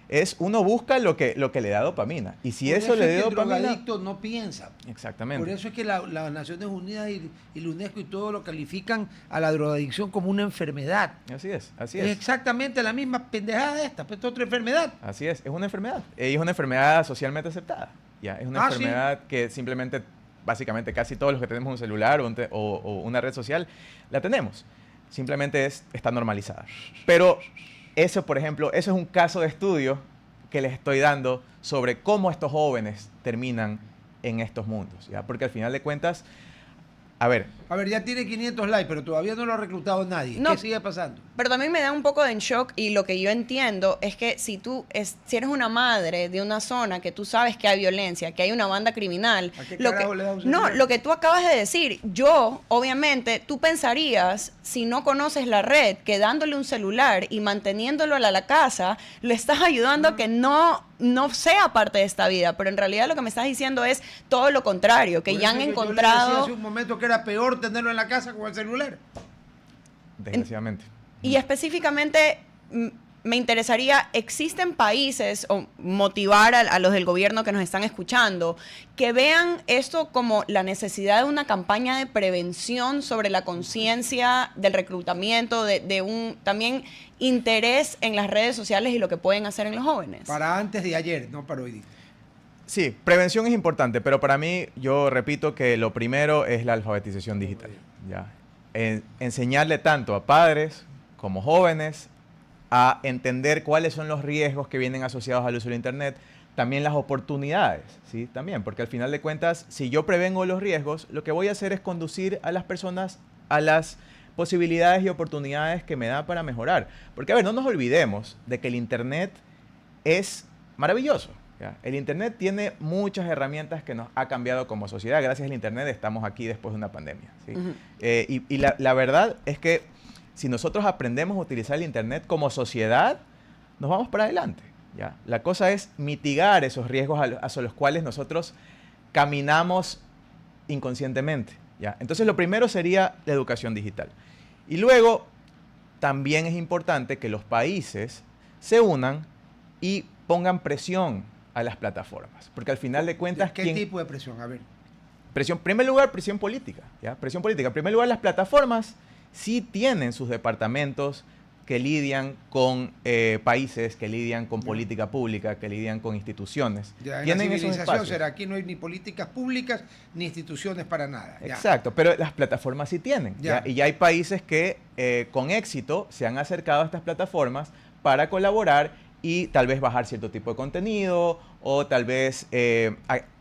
Es uno busca lo que le da dopamina. Y si Por eso le es que da el dopamina... drogadicto no piensa. Exactamente. Por eso es que las Naciones Unidas y la UNESCO y todo lo califican a la drogadicción como una enfermedad. Así es, así Es es. exactamente la misma pendejada de esta, pero es otra enfermedad. Así es una enfermedad. Y es una enfermedad socialmente aceptada. Ya, es una Ah, sí. enfermedad que simplemente básicamente casi todos los que tenemos un celular o una red social, la tenemos. Simplemente está normalizada. Pero eso, por ejemplo, eso es un caso de estudio que les estoy dando sobre cómo estos jóvenes terminan en estos mundos, ¿ya? Porque al final de cuentas, a ver, ya tiene 500 likes, pero todavía no lo ha reclutado nadie. No. ¿Qué sigue pasando? Pero también me da un poco de en shock, y lo que yo entiendo es que si eres una madre de una zona que tú sabes que hay violencia, que hay una banda criminal, ¿A qué carajo le da un no, celular? lo que tú acabas de decir, obviamente, tú pensarías, si no conoces la red, que dándole un celular y manteniéndolo a la casa, lo estás ayudando a que no sea parte de esta vida, pero en realidad lo que me estás diciendo es todo lo contrario, que Por ya eso han yo le encontrado... decía hace un momento que era peor tenerlo en la casa con el celular. desgraciadamente. Y específicamente me interesaría, ¿existen países, o motivar a los del gobierno que nos están escuchando, que vean esto como la necesidad de una campaña de prevención sobre la conciencia del reclutamiento, de un también interés en las redes sociales y lo que pueden hacer en los jóvenes? Para antes de ayer, no para hoy. Sí, prevención es importante, pero para mí, yo repito que lo primero es la alfabetización digital, ¿ya? Enseñarle tanto a padres como jóvenes a entender cuáles son los riesgos que vienen asociados al uso del Internet, también las oportunidades, ¿sí? También, porque al final de cuentas, si yo prevengo los riesgos, lo que voy a hacer es conducir a las personas a las posibilidades y oportunidades que me da para mejorar. Porque, a ver, no nos olvidemos de que el Internet es maravilloso, ¿ya? El Internet tiene muchas herramientas que nos ha cambiado como sociedad. Gracias al Internet estamos aquí después de una pandemia, ¿sí? Y la verdad es que si nosotros aprendemos a utilizar el Internet como sociedad, nos vamos para adelante, ¿ya? La cosa es mitigar esos riesgos hacia los cuales nosotros caminamos inconscientemente, ¿ya? Entonces, lo primero sería la educación digital. Y luego, también es importante que los países se unan y pongan presión a las plataformas. Porque al final de cuentas... ¿Qué tipo de presión? A ver. En primer lugar, presión política, ¿ya? Presión política. En primer lugar, las plataformas sí tienen sus departamentos que lidian con países, que lidian con política pública, que lidian con instituciones. Ya, en tienen la esos civilización espacios. será, aquí no hay ni políticas públicas ni instituciones para nada. Ya. Exacto, pero las plataformas sí tienen. Ya. ¿ya? Y ya hay países que con éxito se han acercado a estas plataformas para colaborar y tal vez bajar cierto tipo de contenido o tal vez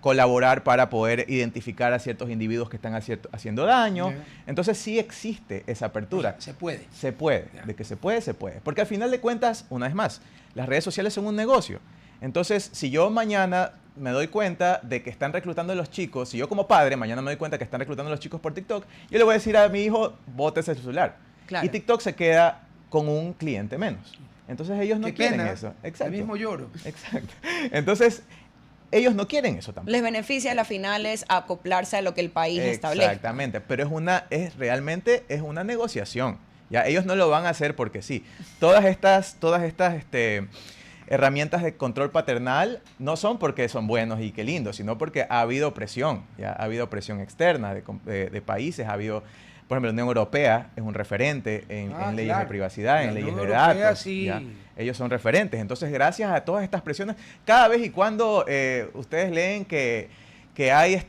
colaborar para poder identificar a ciertos individuos que están haciendo daño. Ya. Entonces sí existe esa apertura. Se puede. Se puede. Ya. De que se puede, se puede. Porque al final de cuentas, una vez más, las redes sociales son un negocio. Entonces, si yo mañana me doy cuenta de que están reclutando a los chicos, si yo como padre mañana me doy cuenta que están reclutando a los chicos por TikTok, yo le voy a decir a mi hijo, bótese el celular. Claro. Y TikTok se queda con un cliente menos. Entonces ellos no Qué quieren pena. eso. Exacto. El mismo lloro. Exacto. Entonces, ellos no quieren eso tampoco. Les beneficia a las finales acoplarse a lo que el país establece. Exactamente, pero realmente es una negociación. Ya ellos no lo van a hacer porque sí. Todas estas herramientas de control paternal no son porque son buenos y qué lindo, sino porque ha habido presión, ya ha habido presión externa de países, ha habido, por ejemplo, la Unión Europea es un referente en leyes claro. de privacidad, en La leyes Unión de Europea, datos. sí. ¿ya? Ellos son referentes. Entonces, gracias a todas estas presiones, cada vez y cuando ustedes leen que hay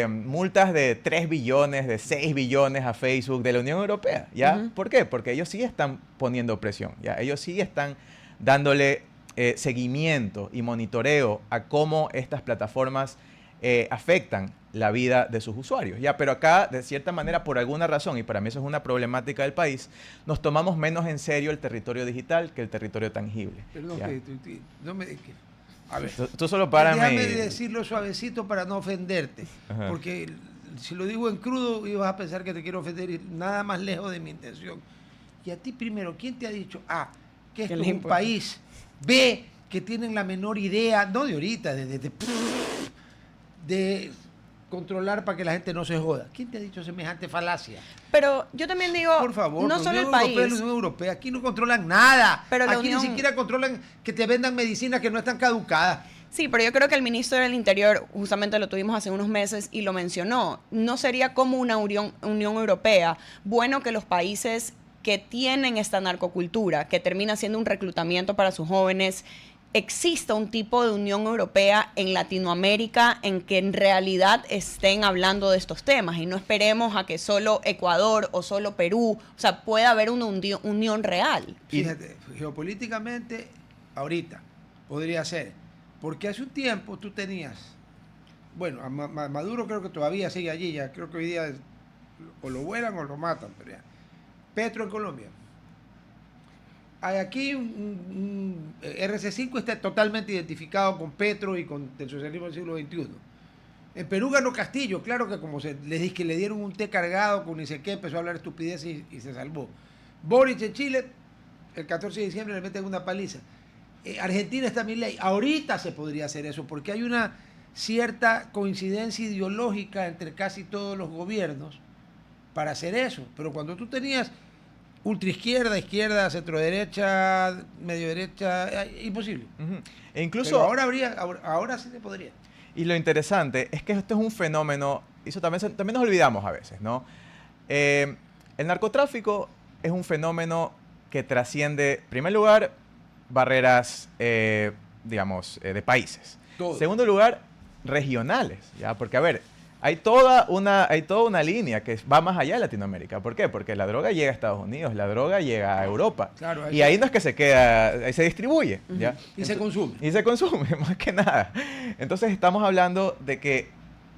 multas de 3 billones, de 6 billones a Facebook de la Unión Europea, ¿ya? Ujú. ¿Por qué? Porque ellos sí están poniendo presión, ¿ya? Ellos sí están dándole seguimiento y monitoreo a cómo estas plataformas afectan la vida de sus usuarios, ¿ya? Pero acá, de cierta manera, por alguna razón, y para mí eso es una problemática del país, nos tomamos menos en serio el territorio digital que el territorio tangible. Perdón, ¿ya? no me... A ver. Tú solo párame. Déjame decirlo suavecito para no ofenderte. Ajá. Porque si lo digo en crudo, ibas a pensar que te quiero ofender y nada más lejos de mi intención. Y a ti primero, ¿quién te ha dicho A, que esto ¿Qué es le un importa? país? B, que tienen la menor idea, no de ahorita, de controlar para que la gente no se joda. ¿Quién te ha dicho semejante falacia? Pero yo también digo, Por favor, no la solo el Unión Europea, país. la Unión Europea, aquí no controlan nada. Pero la Aquí Unión- ni siquiera controlan que te vendan medicinas que no están caducadas. Sí, pero yo creo que el ministro del Interior, justamente lo tuvimos hace unos meses y lo mencionó, no sería como una Unión Europea bueno que los países que tienen esta narcocultura, que termina siendo un reclutamiento para sus jóvenes, exista un tipo de Unión Europea en Latinoamérica en que en realidad estén hablando de estos temas y no esperemos a que solo Ecuador o solo Perú, o sea, pueda haber una unión real. Fíjate, geopolíticamente, ahorita podría ser, porque hace un tiempo tú tenías, bueno, a Maduro creo que todavía sigue allí, ya creo que hoy día o lo vuelan o lo matan, pero ya. Petro en Colombia. Hay aquí un RC5 está totalmente identificado con Petro y con el socialismo del siglo XXI. En Perú ganó Castillo, claro que como les dije que le dieron un té cargado con ni sé qué, empezó a hablar estupidez y se salvó. Boric en Chile, el 14 de diciembre le meten una paliza. Argentina está Milei. Ahorita se podría hacer eso, porque hay una cierta coincidencia ideológica entre casi todos los gobiernos para hacer eso. Pero cuando tú tenías ultraizquierda, izquierda, centroderecha, medio derecha, imposible. E incluso pero ahora sí se podría. Y lo interesante es que esto es un fenómeno, y eso también nos olvidamos a veces, ¿no? El narcotráfico es un fenómeno que trasciende, en primer lugar, barreras, digamos, de países. Todo. Segundo lugar, regionales, ¿ya? Porque, a ver, hay toda una línea que va más allá de Latinoamérica. ¿Por qué? Porque la droga llega a Estados Unidos, la droga llega a Europa. Claro, y ahí no es que se queda, ahí se distribuye, ¿ya? Y se consume. Y se consume, más que nada. Entonces estamos hablando de que,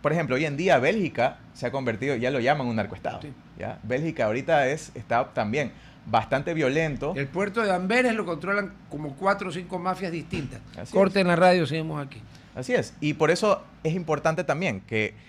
por ejemplo, hoy en día Bélgica se ha convertido, ya lo llaman un narcoestado. Sí. ¿Ya? Bélgica ahorita está también bastante violento. El puerto de Amberes lo controlan como 4 o 5 mafias distintas. Así Corte es. en la radio, seguimos aquí. Así es. Y por eso es importante también que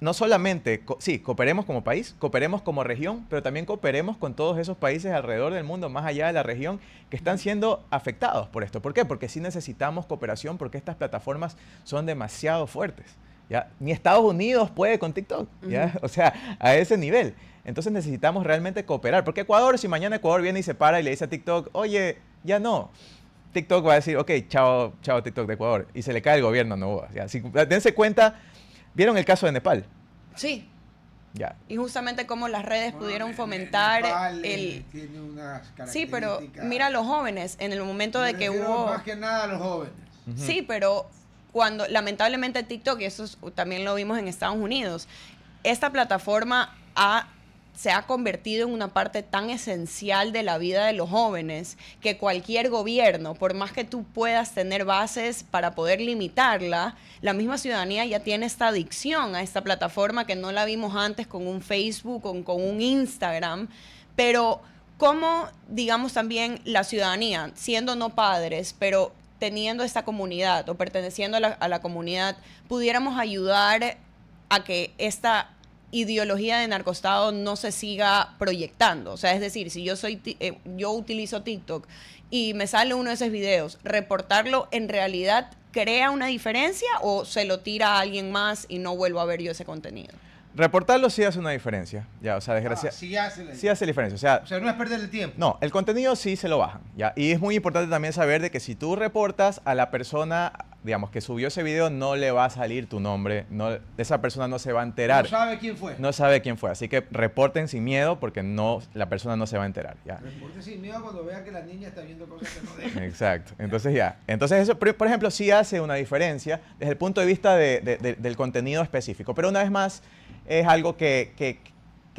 no solamente, sí, cooperemos como país, cooperemos como región, pero también cooperemos con todos esos países alrededor del mundo, más allá de la región, que están siendo afectados por esto. ¿Por qué? Porque sí necesitamos cooperación, porque estas plataformas son demasiado fuertes, ¿ya? Ni Estados Unidos puede con TikTok, ¿ya? O sea, a ese nivel. Entonces necesitamos realmente cooperar. Porque Ecuador, si mañana Ecuador viene y se para y le dice a TikTok, oye, ya no, TikTok va a decir, ok, chao TikTok de Ecuador, y se le cae el gobierno, no, ¿ya? Dense cuenta. ¿Vieron el caso de Nepal? Sí. Ya. Y justamente cómo las redes pudieron fomentar Nepal, el... tiene unas características. Sí, pero mira a los jóvenes, en el momento de que hubo... Más que nada a los jóvenes. Sí, pero cuando lamentablemente TikTok, y eso también lo vimos en Estados Unidos, esta plataforma se ha convertido en una parte tan esencial de la vida de los jóvenes que cualquier gobierno, por más que tú puedas tener bases para poder limitarla, la misma ciudadanía ya tiene esta adicción a esta plataforma que no la vimos antes con un Facebook, con un Instagram, pero cómo, digamos, también la ciudadanía, siendo no padres, pero teniendo esta comunidad o perteneciendo a la comunidad, pudiéramos ayudar a que esta ideología de narcoestado no se siga proyectando. O sea, es decir, si yo utilizo TikTok y me sale uno de esos videos, reportarlo en realidad crea una diferencia o se lo tira a alguien más y no vuelvo a ver yo ese contenido. Reportarlo sí hace una diferencia, ya, o sea, desgraciadamente. Sí hace la diferencia, o sea, no es perder el tiempo. No, el contenido sí se lo bajan, ya, y es muy importante también saber de que si tú reportas a la persona, digamos, que subió ese video, no le va a salir tu nombre, esa persona no se va a enterar. No sabe quién fue. No sabe quién fue, así que reporten sin miedo porque la persona no se va a enterar, ya. Reporten sin miedo cuando vea que la niña está viendo cosas que no debe. Exacto, entonces eso, por ejemplo, sí hace una diferencia desde el punto de vista del contenido específico, pero una vez más, es algo que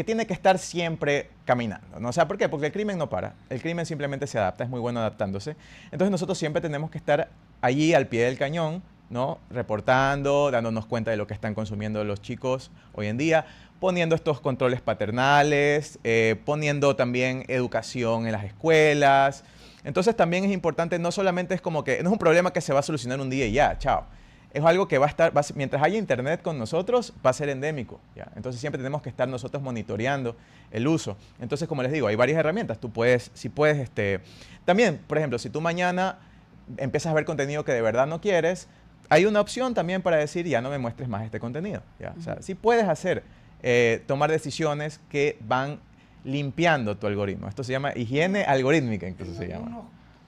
tiene que estar siempre caminando, ¿no? O sea, ¿por qué? Porque el crimen no para. El crimen simplemente se adapta, es muy bueno adaptándose. Entonces nosotros siempre tenemos que estar allí al pie del cañón, ¿no? Reportando, dándonos cuenta de lo que están consumiendo los chicos hoy en día, poniendo estos controles paternales, poniendo también educación en las escuelas. Entonces también es importante, no solamente es como que, no es un problema que se va a solucionar un día y ya, chao. Es algo que mientras haya internet con nosotros, va a ser endémico, ¿ya? Entonces siempre tenemos que estar nosotros monitoreando el uso. Entonces, como les digo, hay varias herramientas. Tú puedes, también, por ejemplo, si tú mañana empiezas a ver contenido que de verdad no quieres, hay una opción también para decir, ya no me muestres más este contenido, ¿ya? O sea, sí puedes tomar decisiones que van limpiando tu algoritmo. Esto se llama higiene algorítmica, incluso se llama. Algunas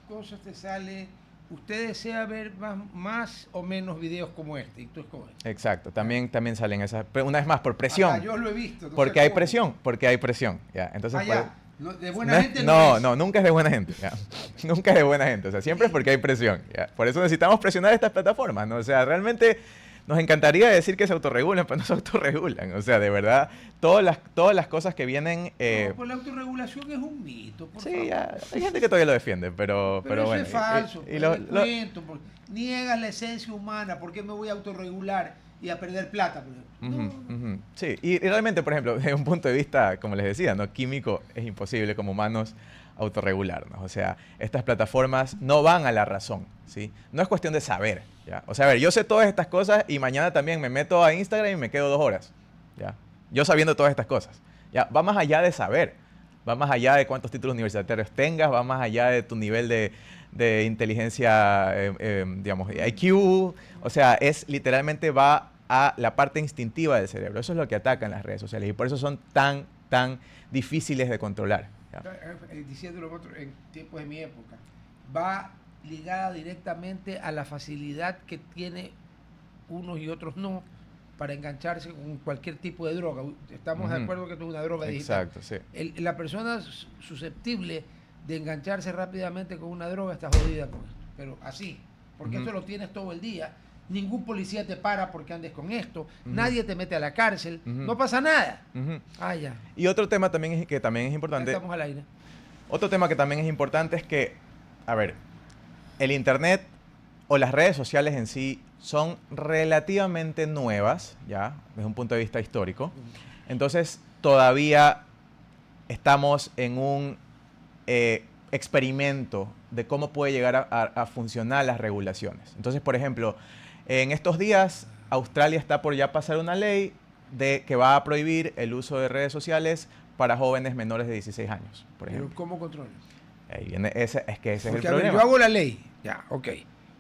cosas te sale... Usted desea ver más o menos videos como este, y tú escoges. Exacto, también salen esas, pero una vez más, por presión. Yo lo he visto. Porque hay presión, ¿ya? Entonces, No, de buena gente no, nunca es de buena gente. ¿Ya? Nunca es de buena gente. O sea, siempre es porque hay presión. ¿Ya? Por eso necesitamos presionar estas plataformas, ¿no? O sea, realmente nos encantaría decir que se autorregulan, pero no se autorregulan. O sea, de verdad, todas las cosas que vienen... No, pues la autorregulación es un mito, por sí, favor. ya, hay gente que todavía lo defiende, pero Pero eso bueno. es falso. Y cuento, niegas la esencia humana. ¿Por qué me voy a autorregular y a perder plata? Sí, y realmente, por ejemplo, desde un punto de vista, como les decía, ¿no? Químico, es imposible como humanos autorregularnos. O sea, estas plataformas no van a la razón, ¿sí? No es cuestión de saber, ¿ya? O sea, a ver, yo sé todas estas cosas y mañana también me meto a Instagram y me quedo 2 horas, ¿ya? Yo sabiendo todas estas cosas, ¿ya? Va más allá de saber, va más allá de cuántos títulos universitarios tengas, va más allá de tu nivel de inteligencia, digamos, IQ. O sea, literalmente va a la parte instintiva del cerebro. Eso es lo que atacan las redes sociales y por eso son tan difíciles de controlar. ¿Ya? Diciéndolo en tiempos de mi época, va ligada directamente a la facilidad que tiene unos y otros no para engancharse con cualquier tipo de droga. Estamos de acuerdo que esto es una droga digital. Exacto, sí. La persona susceptible de engancharse rápidamente con una droga está jodida con esto. Pero así, porque eso lo tienes todo el día. Ningún policía te para porque andes con esto. Nadie te mete a la cárcel. No pasa nada. Ya. Y otro tema también que también es importante. Ya estamos al aire. Otro tema que también es importante es que, a ver, el Internet o las redes sociales en sí son relativamente nuevas, ya, desde un punto de vista histórico. Entonces, todavía estamos en un experimento de cómo puede llegar a funcionar las regulaciones. Entonces, por ejemplo, en estos días, Australia está por ya pasar una ley que va a prohibir el uso de redes sociales para jóvenes menores de 16 años, por ejemplo. Pero ¿cómo controlas? Ahí viene ese es el Porque, problema. yo hago la ley, ya, ok.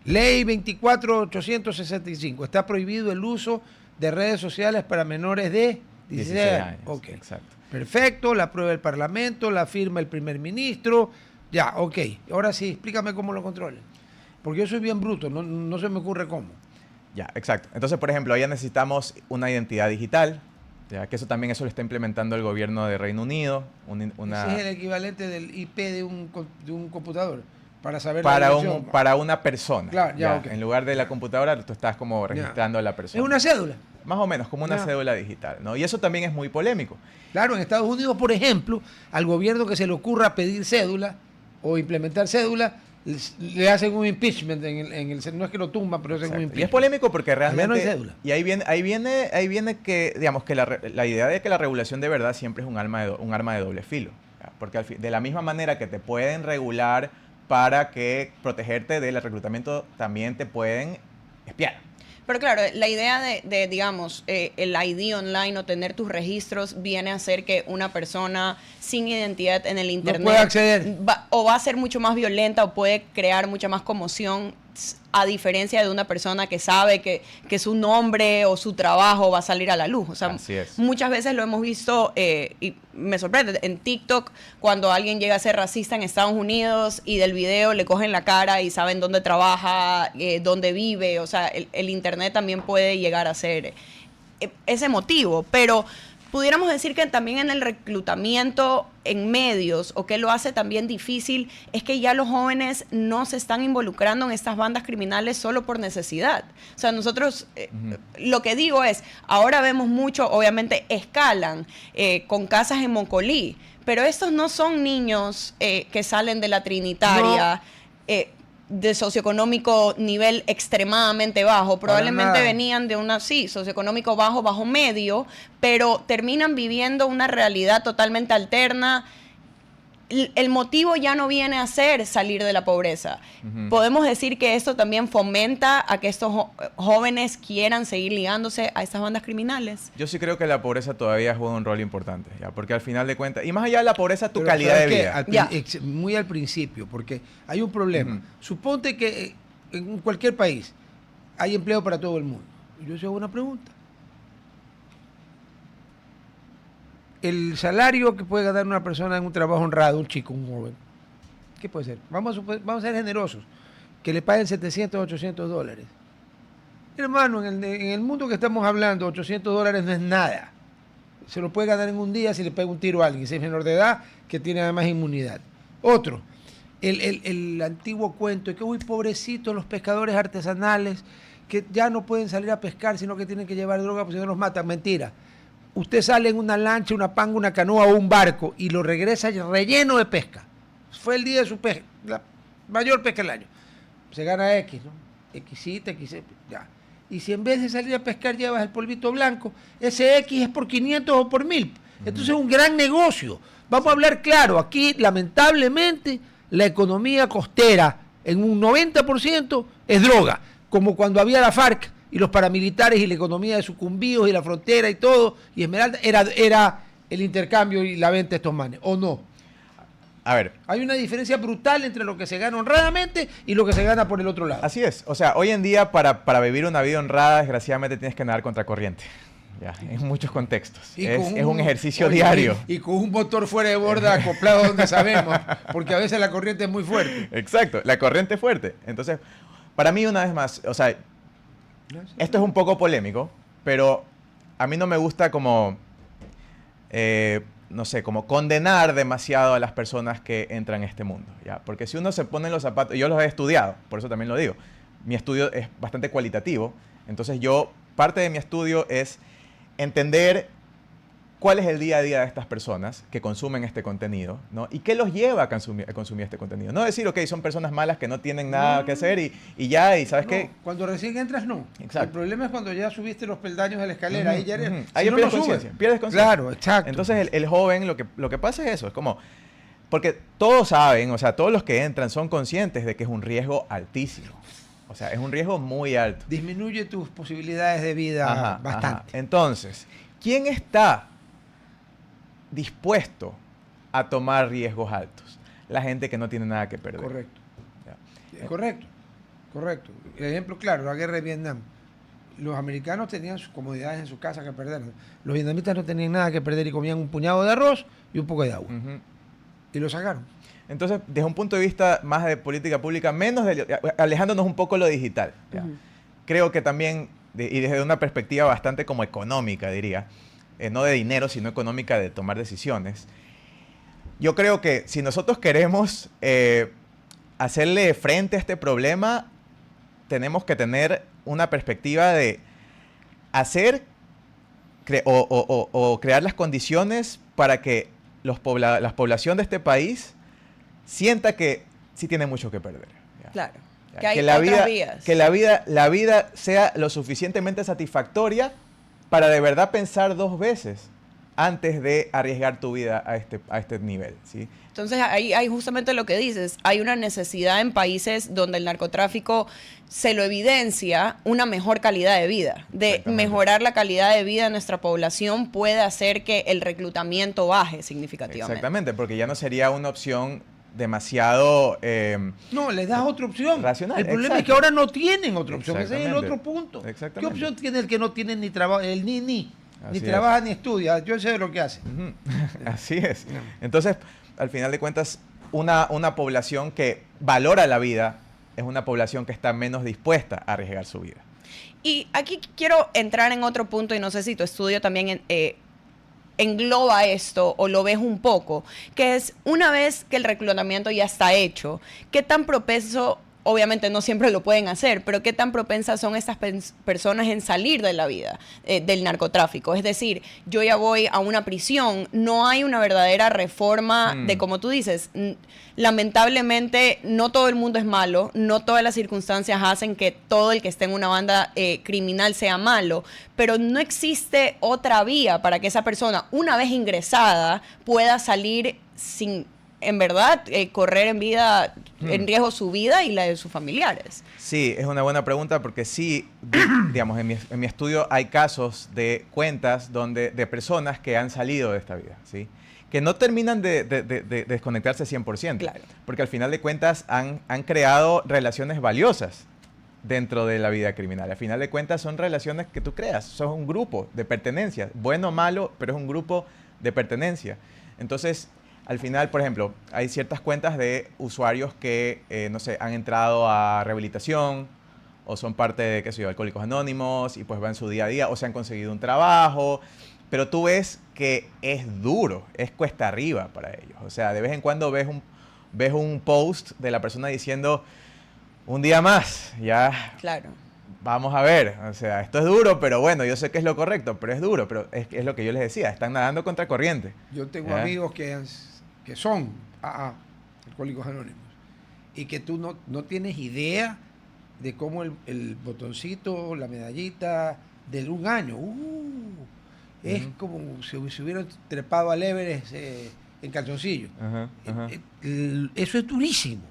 Ley 24.865. Está prohibido el uso de redes sociales para menores de 16 años. Ok. Exacto. Perfecto, la aprueba el Parlamento, la firma el primer ministro. Ya, ok. Ahora sí, explícame cómo lo controlan. Porque yo soy bien bruto, no se me ocurre cómo. Ya, exacto. Entonces, por ejemplo, ya necesitamos una identidad digital, ya que eso también lo está implementando el gobierno de Reino Unido. Ese es el equivalente del IP de un computador. Para saber para una persona. Claro, ya, okay. En lugar de la computadora, tú estás como registrando a la persona. Es una cédula. Más o menos, como una cédula digital, ¿no? Y eso también es muy polémico. Claro, en Estados Unidos, por ejemplo, al gobierno que se le ocurra pedir cédula o implementar cédula, le hacen un impeachment no es que lo tumban, pero hacen un impeachment. Y es polémico porque realmente no hay cédula. Y ahí viene que, digamos, que la idea de que la regulación de verdad siempre es un arma de doble filo, ¿ya? Porque de la misma manera que te pueden regular para que protegerte del reclutamiento, también te pueden espiar. Pero claro, la idea de digamos, el ID online o tener tus registros viene a ser que una persona sin identidad en el Internet no puede acceder. Va a ser mucho más violenta o puede crear mucha más conmoción, a diferencia de una persona que sabe que su nombre o su trabajo va a salir a la luz. O sea, así es. Muchas veces lo hemos visto, y me sorprende, en TikTok, cuando alguien llega a ser racista en Estados Unidos y del video le cogen la cara y saben dónde trabaja, dónde vive. O sea, el Internet también puede llegar a ser ese motivo, pero pudiéramos decir que también en el reclutamiento en medios, o que lo hace también difícil, es que ya los jóvenes no se están involucrando en estas bandas criminales solo por necesidad. O sea, nosotros, lo que digo es, ahora vemos mucho, obviamente escalan con casas en Moncolí, pero estos no son niños que salen de la Trinitaria, de socioeconómico nivel extremadamente bajo, probablemente venían de una, socioeconómico bajo medio, pero terminan viviendo una realidad totalmente alterna. El motivo ya no viene a ser salir de la pobreza. Podemos decir que esto también fomenta a que estos jóvenes quieran seguir ligándose a estas bandas criminales. Yo sí creo que la pobreza todavía juega un rol importante, ¿ya? Porque al final de cuentas, y más allá de la pobreza, tu calidad de vida. Muy al principio, porque hay un problema. Suponte que en cualquier país hay empleo para todo el mundo. Yo os hago una pregunta. El salario que puede ganar una persona en un trabajo honrado, un chico, un joven, ¿qué puede ser? Vamos a ser generosos, que le paguen 700, 800 dólares. Hermano, en el mundo que estamos hablando, 800 dólares no es nada. se lo puede ganar en un día si le pega un tiro a alguien, si es menor de edad, que tiene además inmunidad. Otro, el antiguo cuento de que, uy, pobrecitos los pescadores artesanales, que ya no pueden salir a pescar, sino que tienen que llevar droga porque si no los matan. Mentira. Usted sale en una lancha, una panga, una canoa o un barco y lo regresa relleno de pesca. Fue el día de su pesca, la mayor pesca del año. Se gana X, ¿no? Xita, X, ya. Y si en vez de salir a pescar llevas el polvito blanco, ese X es por 500 o por 1000. Entonces es un gran negocio. Vamos a hablar claro, aquí lamentablemente la economía costera en un 90% es droga, como cuando había la FARC y los paramilitares y la economía de Sucumbíos y la frontera y todo, y Esmeralda, era el intercambio y la venta de estos manes, ¿o no? A ver. Hay una diferencia brutal entre lo que se gana honradamente y lo que se gana por el otro lado. Así es. O sea, hoy en día para vivir una vida honrada, desgraciadamente tienes que nadar contracorriente. Ya, en muchos contextos. Es un ejercicio diario. Y con un motor fuera de borda acoplado donde sabemos, porque a veces la corriente es muy fuerte. Exacto, la corriente es fuerte. Entonces, para mí, una vez más, o sea, esto es un poco polémico, pero a mí no me gusta como, no sé, como condenar demasiado a las personas que entran en este mundo, ¿ya? Porque si uno se pone en los zapatos, yo los he estudiado, por eso también lo digo, mi estudio es bastante cualitativo, entonces parte de mi estudio es entender cuál es el día a día de estas personas que consumen este contenido, ¿no? Y qué los lleva a consumir este contenido. No decir, ok, son personas malas que no tienen nada que hacer y ya, y ¿sabes qué? Cuando recién entras, no. Exacto. El problema es cuando ya subiste los peldaños de la escalera. Ahí ya eres... Ahí si no, pierdes no conciencia. subes. Pierdes conciencia. Claro, exacto. Entonces, el joven, lo que pasa es eso, es como... Porque todos saben, o sea, todos los que entran son conscientes de que es un riesgo altísimo. O sea, es un riesgo muy alto. Disminuye tus posibilidades de vida bastante. Ajá. Entonces, ¿quién está dispuesto a tomar riesgos altos? La gente que no tiene nada que perder. Correcto. Ya. Correcto. Ejemplo claro, la guerra de Vietnam. Los americanos tenían sus comodidades en su casa que perder. Los vietnamitas no tenían nada que perder y comían un puñado de arroz y un poco de agua. Y lo sacaron. Entonces, desde un punto de vista más de política pública, alejándonos un poco de lo digital. ¿Ya? Creo que también, y desde una perspectiva bastante como económica, diría, no de dinero, sino económica de tomar decisiones, yo creo que si nosotros queremos hacerle frente a este problema, tenemos que tener una perspectiva de hacer o crear las condiciones para que la población de este país sienta que sí tiene mucho que perder. ¿Ya? Claro. ¿Ya? Que hay otras vías. Que la vida sea lo suficientemente satisfactoria para de verdad pensar dos veces antes de arriesgar tu vida a este nivel, ¿sí? Entonces, ahí hay justamente lo que dices. Hay una necesidad en países donde el narcotráfico se lo evidencia, una mejor calidad de vida. De mejorar la calidad de vida de nuestra población puede hacer que el reclutamiento baje significativamente. Exactamente, porque ya no sería una opción demasiado no, les das otra opción. Racional. El problema es que ahora no tienen otra opción. Ese es el otro punto. ¿Qué opción tiene el que no tiene ni trabajo, el ni trabaja ni estudia? Yo sé lo que hace. Así es. Entonces, al final de cuentas, una población que valora la vida es una población que está menos dispuesta a arriesgar su vida. Y aquí quiero entrar en otro punto, y no sé si tu estudio también engloba esto o lo ves un poco, que es una vez que el reclutamiento ya está hecho, ¿qué tan propenso, obviamente no siempre lo pueden hacer, pero qué tan propensas son estas personas en salir de la vida del narcotráfico? Es decir, yo ya voy a una prisión, no hay una verdadera reforma de, como tú dices, lamentablemente no todo el mundo es malo, no todas las circunstancias hacen que todo el que esté en una banda criminal sea malo, pero no existe otra vía para que esa persona, una vez ingresada, pueda salir sin, en verdad, correr en riesgo su vida y la de sus familiares. Sí, es una buena pregunta porque sí, digamos, en mi estudio hay casos de cuentas de personas que han salido de esta vida, ¿sí? Que no terminan de desconectarse 100%. Claro. Porque al final de cuentas han creado relaciones valiosas dentro de la vida criminal. Al final de cuentas son relaciones que tú creas, son un grupo de pertenencia, bueno o malo, pero es un grupo de pertenencia. Entonces, al final, por ejemplo, hay ciertas cuentas de usuarios que, no sé, han entrado a rehabilitación o son parte de, qué sé yo, Alcohólicos Anónimos y pues van su día a día o se han conseguido un trabajo pero tú ves que es duro, es cuesta arriba para ellos. O sea, de vez en cuando ves un post de la persona diciendo, un día más, ya... Claro. Vamos a ver, o sea, esto es duro, pero bueno, yo sé que es lo correcto, pero es duro, pero es lo que yo les decía, están nadando contra corriente. Yo tengo amigos que son Alcohólicos Anónimos y que tú no tienes idea de cómo el botoncito, la medallita de un año, es como si se hubieran trepado al Everest en calzoncillo. Eso es durísimo.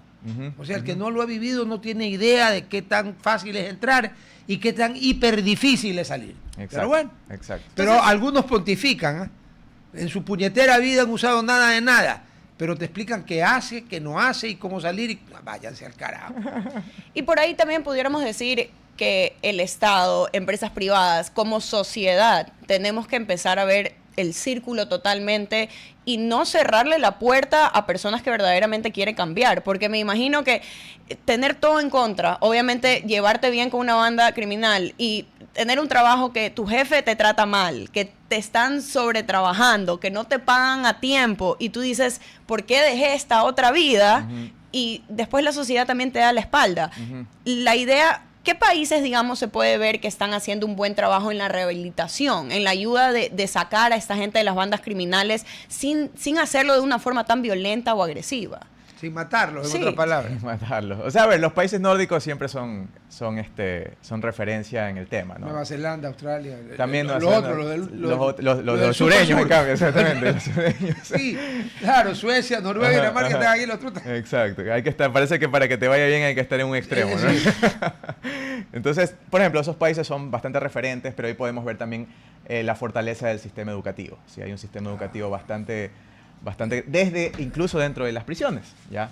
O sea, el que no lo ha vivido no tiene idea de qué tan fácil es entrar y qué tan hiper difícil es salir. Exacto, pero bueno, exacto. pero Entonces, algunos pontifican, en su puñetera vida han usado nada de nada, pero te explican qué hace, qué no hace y cómo salir y váyanse al carajo. Y por ahí también pudiéramos decir que el Estado, empresas privadas, como sociedad, tenemos que empezar a ver el círculo totalmente y no cerrarle la puerta a personas que verdaderamente quieren cambiar, porque me imagino que tener todo en contra, obviamente llevarte bien con una banda criminal y tener un trabajo que tu jefe te trata mal, que te están sobretrabajando, que no te pagan a tiempo y tú dices, ¿por qué dejé esta otra vida? Y después la sociedad también te da la espalda. La idea... ¿Qué países, digamos, se puede ver que están haciendo un buen trabajo en la rehabilitación, en la ayuda de sacar a esta gente de las bandas criminales sin hacerlo de una forma tan violenta o agresiva? Sin matarlos, en Sí. otras palabras. Matarlos. O sea, a ver, los países nórdicos siempre son referencia en el tema, ¿no? Nueva Zelanda, Australia. También los Nueva Zelanda, otros, los del sureños, sur. en cambio, exactamente. Los sureños. Sí, claro, Suecia, Noruega, Ajá, Dinamarca, ajá. están aquí los trutas. Exacto. Hay que estar, parece que para que te vaya bien hay que estar en un extremo, ¿no? Sí. Entonces, por ejemplo, esos países son bastante referentes, pero ahí podemos ver también la fortaleza del sistema educativo. Sí, hay un sistema educativo bastante desde incluso dentro de las prisiones, ¿ya?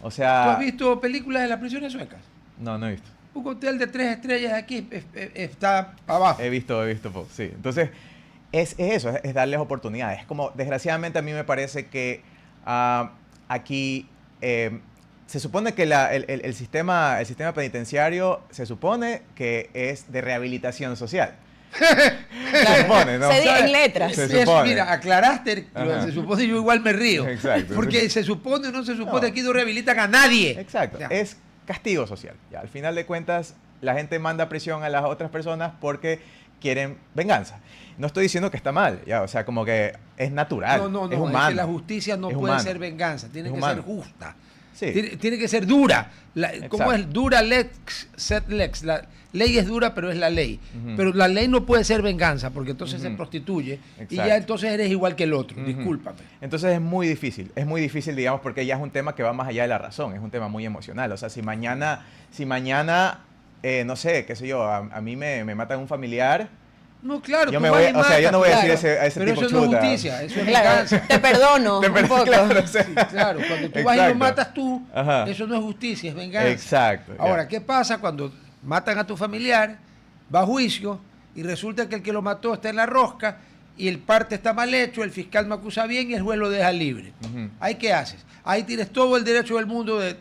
O ¿Tú sea, has visto películas de las prisiones suecas? no he visto. Un hotel de 3 estrellas aquí está abajo. He visto, sí. Entonces, es eso, es darles oportunidades. Como, desgraciadamente, a mí me parece que aquí se supone que el sistema penitenciario se supone que es de rehabilitación social. Se supone, ¿no? Se dice en letras. Se Es, supone. mira, aclaraste, Ajá. se supone, yo igual me río. Exacto. Porque se supone o no se supone, No. aquí no rehabilitan a nadie. Exacto. Ya. Es castigo social. Ya, al final de cuentas, la gente manda a prisión a las otras personas porque quieren venganza. No estoy diciendo que está mal, ya, o sea, como que es natural, No, es humano. es que la justicia no es puede humano. ser venganza, tiene Es que humano. ser justa. Sí. Tiene que ser dura. ¿Cómo Exacto. es? Dura lex, set lex. La ley es dura, pero es la ley. Ujú. Pero la ley no puede ser venganza, porque entonces se Ujú. prostituye y Exacto. ya entonces eres igual que el otro. Ujú. Discúlpame. Entonces es muy difícil, digamos, porque ya es un tema que va más allá de la razón, es un tema muy emocional. O sea, si mañana no sé, qué sé yo, a mí me matan un familiar, No, claro. Yo tú me vas voy- y o sea, matas, yo no voy a claro. decir a ese pero tipo eso no es chuta. justicia, eso es Claro, venganza. te perdono un poco. claro, o sea, Sí, claro, cuando tú vas y lo Exacto. matas tú, Ajá. eso no es justicia, es venganza. Exacto. ya. Ahora, ¿qué pasa cuando matan a tu familiar, va a juicio y resulta que el que lo mató está en la rosca y el parte está mal hecho, el fiscal me acusa bien y el juez lo deja libre? Ujú. ¿Ahí qué haces? Ahí tienes todo el derecho del mundo de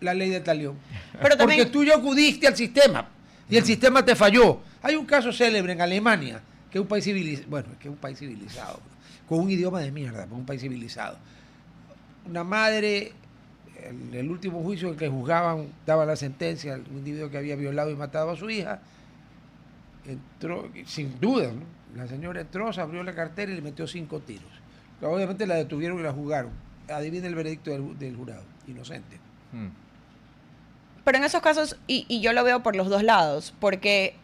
la ley de talión. Pero también- Porque tú ya acudiste al sistema y el sistema te falló. Hay un caso célebre en Alemania, que es un país civilizado, bueno, que es un país civilizado, con un idioma de mierda, pero un país civilizado. Una madre, el último juicio en el que juzgaban, daban la sentencia al individuo que había violado y matado a su hija, entró, sin duda, ¿no? La señora entró, se abrió la cartera y le metió 5 tiros. Obviamente la detuvieron y la juzgaron. Adivina el veredicto del jurado, inocente. Mm. Pero en esos casos, y yo lo veo por los dos lados, porque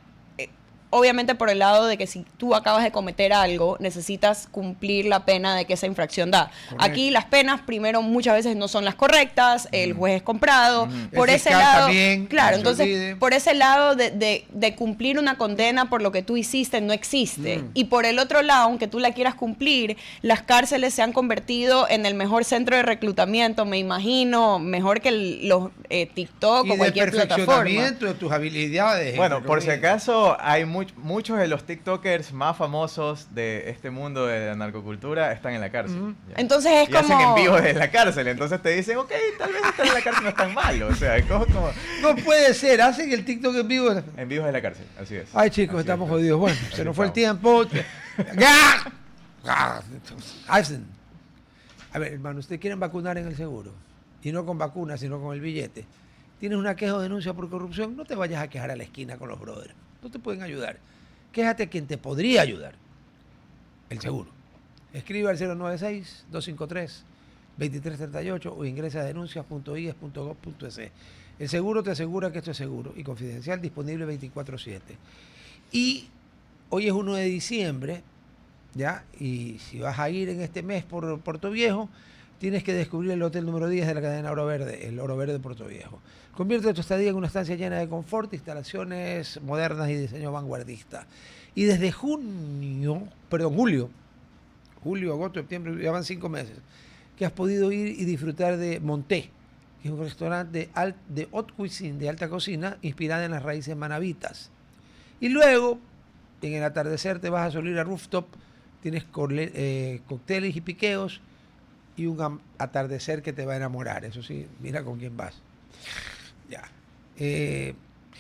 obviamente por el lado de que si tú acabas de cometer algo, necesitas cumplir la pena de que esa infracción da. Correcto. Aquí las penas, primero, muchas veces no son las correctas, el juez es comprado, Ujú. por El ese fiscal lado, también, claro, no se olvide. entonces, por ese lado de cumplir una condena por lo que tú hiciste, no existe. Y por el otro lado, aunque tú la quieras cumplir, las cárceles se han convertido en el mejor centro de reclutamiento, me imagino, mejor que los TikTok Y o de cualquier plataforma. perfeccionamiento de tus habilidades. Bueno, entre por si comillas. acaso, hay muchos de los TikTokers más famosos de este mundo de la narcocultura están en la cárcel. Ya. Entonces es y como... hacen en vivo desde la cárcel, entonces te dicen, ok, tal vez estar en la cárcel no es tan malo. O sea, es como No puede ser, hacen el TikTok en vivo. en vivo desde la cárcel, así es. Ay, chicos, Así estamos es. jodidos. Bueno, Así se nos fue el estamos. tiempo. A ver, hermano, ¿ustedes quieren vacunar en el seguro? Y no con vacunas, sino con el billete. ¿Tienes una queja o denuncia por corrupción? No te vayas a quejar a la esquina con los brothers. No te pueden ayudar. Quéjate a quien te podría ayudar. El seguro. Escribe al 096-253-2338 o ingresa a denuncias.ies.gov.es. El seguro te asegura que esto es seguro y confidencial, disponible 24/7. Y hoy es 1 de diciembre, ¿ya? Y si vas a ir en este mes por Puerto Viejo, tienes que descubrir el hotel número 10 de la cadena Oro Verde, el Oro Verde de Puerto Viejo. Convierte tu estadía en una estancia llena de confort, instalaciones modernas y diseño vanguardista. Y desde julio, agosto, septiembre, ya van 5 meses, que has podido ir y disfrutar de Monté, que es un restaurante de haute cuisine, de alta cocina, inspirada en las raíces manabitas. Y luego, en el atardecer, te vas a salir a rooftop, tienes cócteles y piqueos, y un atardecer que te va a enamorar. Eso sí, mira con quién vas. Ya. Si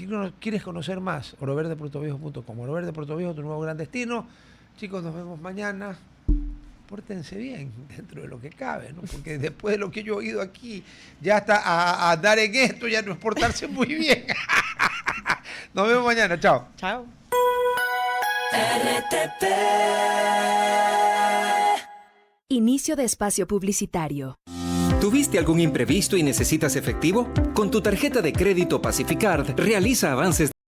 no quieres conocer más, oroverdepuertoviejo.com. Oro Verde Puerto Viejo, tu nuevo gran destino. Chicos, nos vemos mañana. Pórtense bien dentro de lo que cabe, ¿no? Porque después de lo que yo he oído aquí, ya hasta a dar en esto ya no es portarse muy bien. Nos vemos mañana. Chao. Chao. RTP. Inicio de espacio publicitario. ¿Tuviste algún imprevisto y necesitas efectivo? Con tu tarjeta de crédito Pacificard, realiza avances